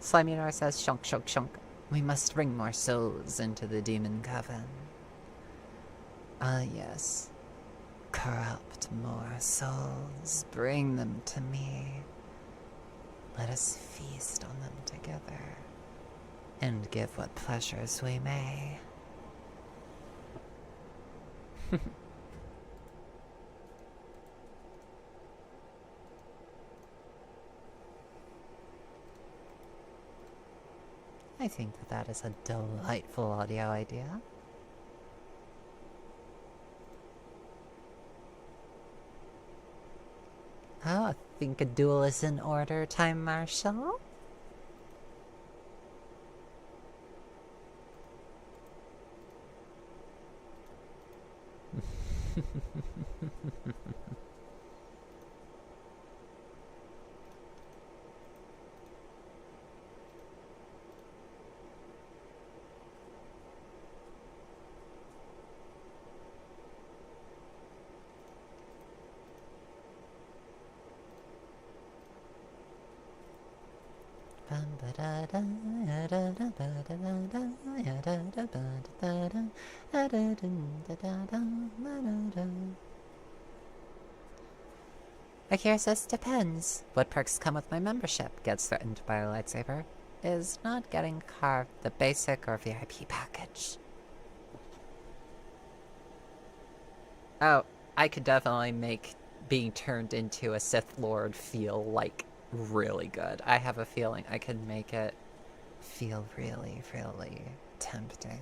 Slimunor says, shunk, shunk, shunk. We must bring more souls into the demon coven. Ah, yes. Corrupt more souls. Bring them to me. Let us feast on them together, and give what pleasures we may. I think that is a delightful audio idea. Oh, I think a duel is in order, Time Marshal. Akira says, depends. What perks come with my membership? Gets threatened by a lightsaber. Is not getting carved the basic or VIP package. Oh, I could definitely make being turned into a Sith Lord feel, like, really good. I have a feeling I could make it feel really, really tempting.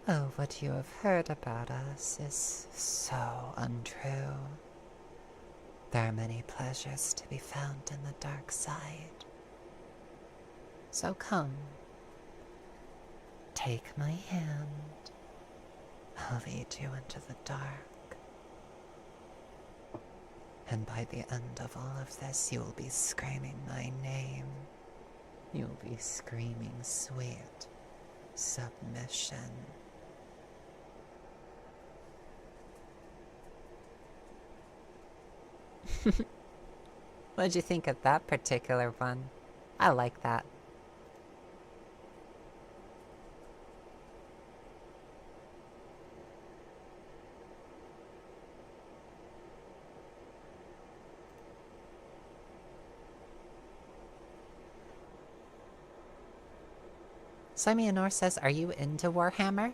Oh, what you have heard about us is so untrue. There are many pleasures to be found in the dark side. So come, take my hand. I'll lead you into the dark. And by the end of all of this, you will be screaming my name. You'll be screaming sweet submission. What'd you think of that particular one? I like that. Simeonor says, are you into Warhammer?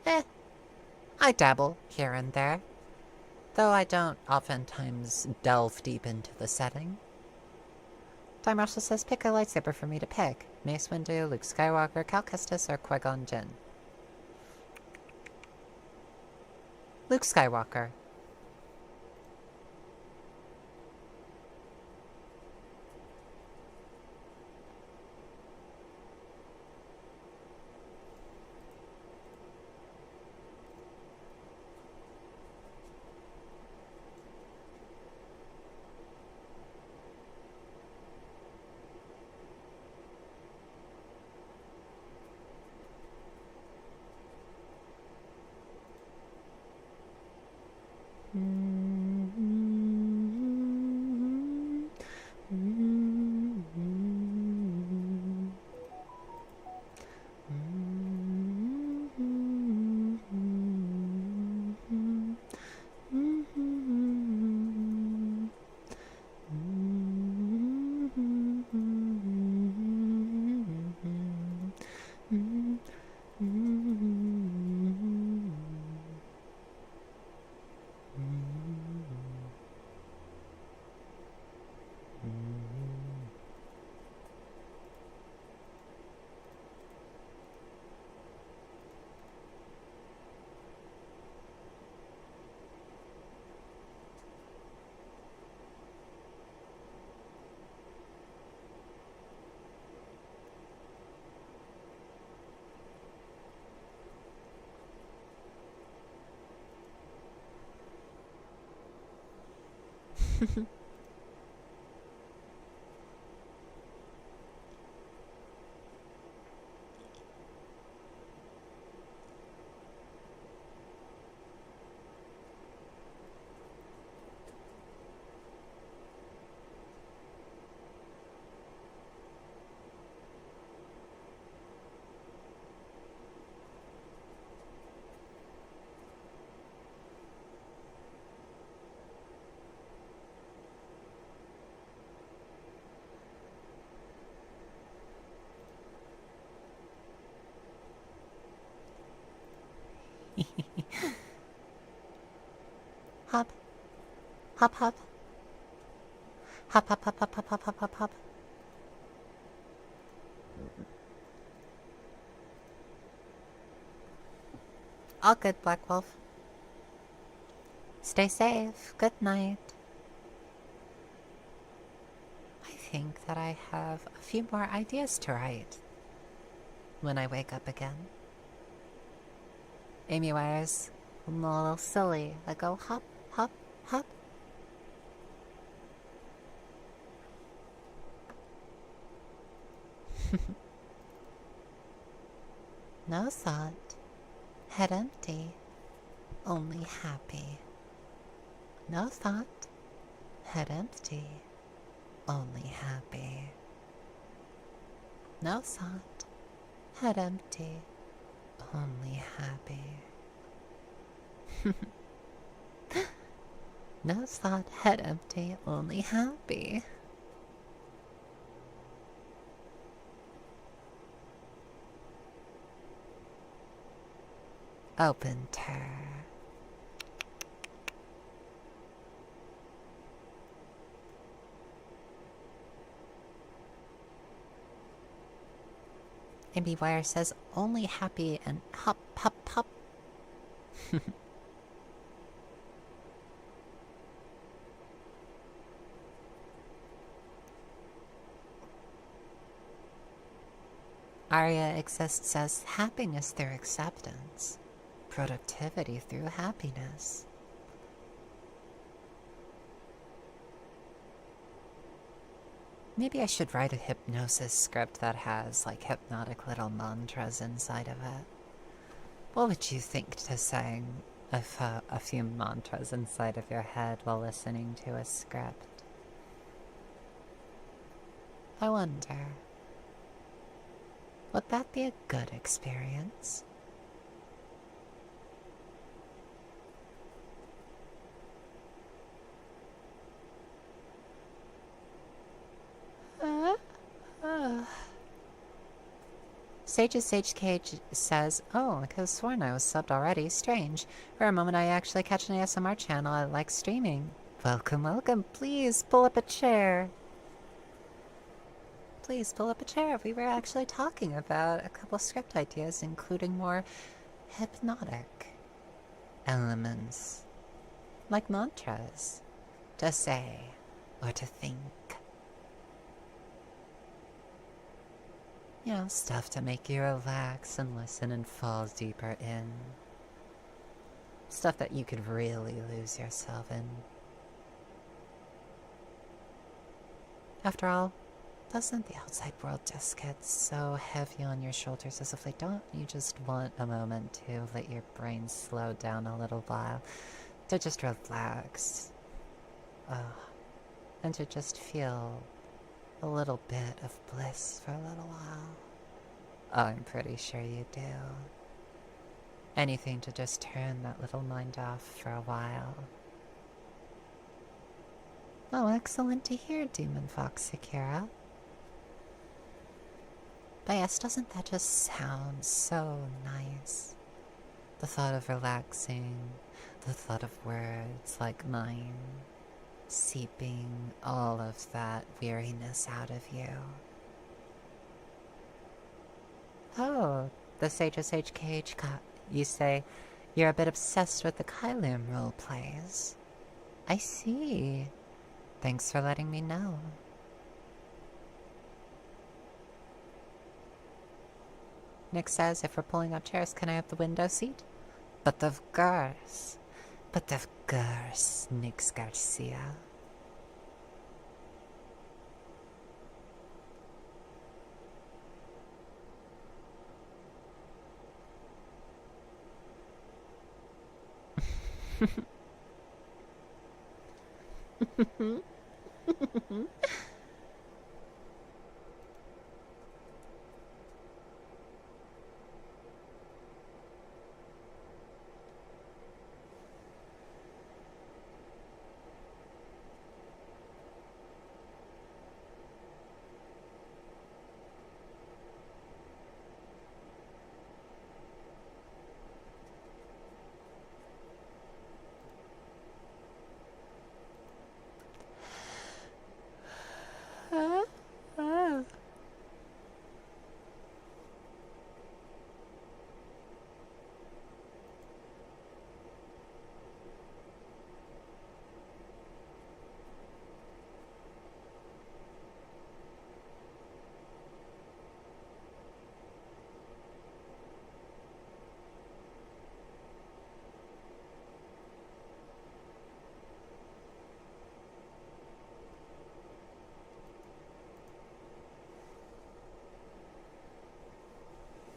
I dabble here and there. Though I don't oftentimes delve deep into the setting. Time also says, pick a lightsaber for me to pick. Mace Windu, Luke Skywalker, Cal Kestis, or Qui-Gon Jinn. Luke Skywalker. Hop. Hop, hop. Hop, hop, hop, hop, hop, hop, hop, hop, hop. All good, Black Wolf. Stay safe. Good night. I think that I have a few more ideas to write when I wake up again. Amy Wires, I'm a little silly. I go hop, hop, hop. No thought, head empty, only happy. No thought, head empty, only happy. No thought, head empty, only happy. No thought, head empty, only happy. Open ter. Amy Wire says only happy and hop, hop, hop. Arya Exist says happiness through acceptance, productivity through happiness. Maybe I should write a hypnosis script that has like hypnotic little mantras inside of it. What would you think to saying a few mantras inside of your head while listening to a script? I wonder, would that be a good experience? Sage's Sage Cage says, oh, I could have sworn I was subbed already. Strange. For a moment I actually catch an ASMR channel I like streaming. Welcome, welcome. Please pull up a chair. Please pull up a chair. We were actually talking about a couple script ideas, including more hypnotic elements, like mantras, to say or to think. You know, stuff to make you relax and listen and fall deeper in. Stuff that you could really lose yourself in. After all, doesn't the outside world just get so heavy on your shoulders as if don't you just want a moment to let your brain slow down a little while, to just relax, and to just feel a little bit of bliss for a little while? Oh, I'm pretty sure you do. Anything to just turn that little mind off for a while. Oh, excellent to hear, Demon Fox Akira. But yes, doesn't that just sound so nice? The thought of relaxing, the thought of words like mine, seeping all of that weariness out of you. Oh, the Sage of Sage Cage, you say you're a bit obsessed with the Kylum roleplays. I see. Thanks for letting me know. Nick says if we're pulling up chairs, can I have the window seat? But of course. But of course, Nix Garcia.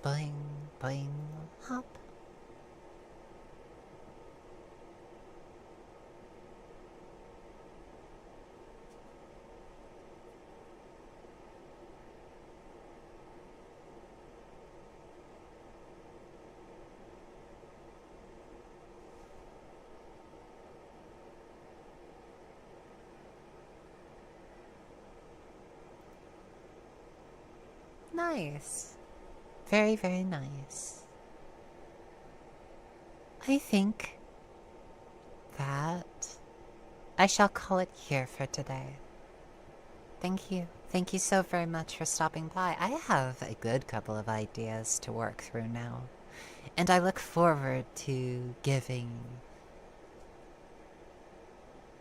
Boing, boing, hop. Nice. Very, very nice. I think that I shall call it here for today. Thank you. Thank you so very much for stopping by. I have a good couple of ideas to work through now, and I look forward to giving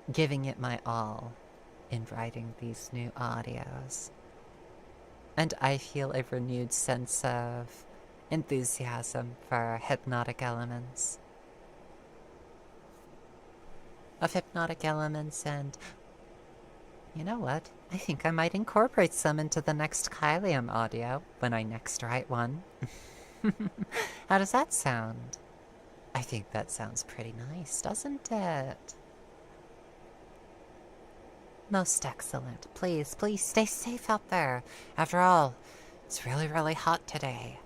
it my all in writing these new audios. And I feel a renewed sense of enthusiasm for hypnotic elements. And you know what? I think I might incorporate some into the next Kylium audio when I next write one. How does that sound? I think that sounds pretty nice, doesn't it? Most excellent. Please, please stay safe out there. After all, it's really, really hot today.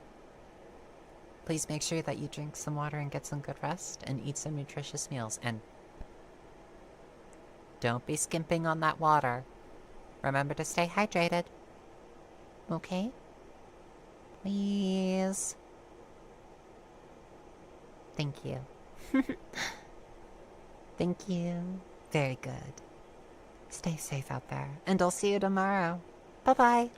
Please make sure that you drink some water and get some good rest and eat some nutritious meals. And don't be skimping on that water. Remember to stay hydrated. Okay? Please. Thank you. Thank you. Very good. Stay safe out there, and I'll see you tomorrow. Bye-bye.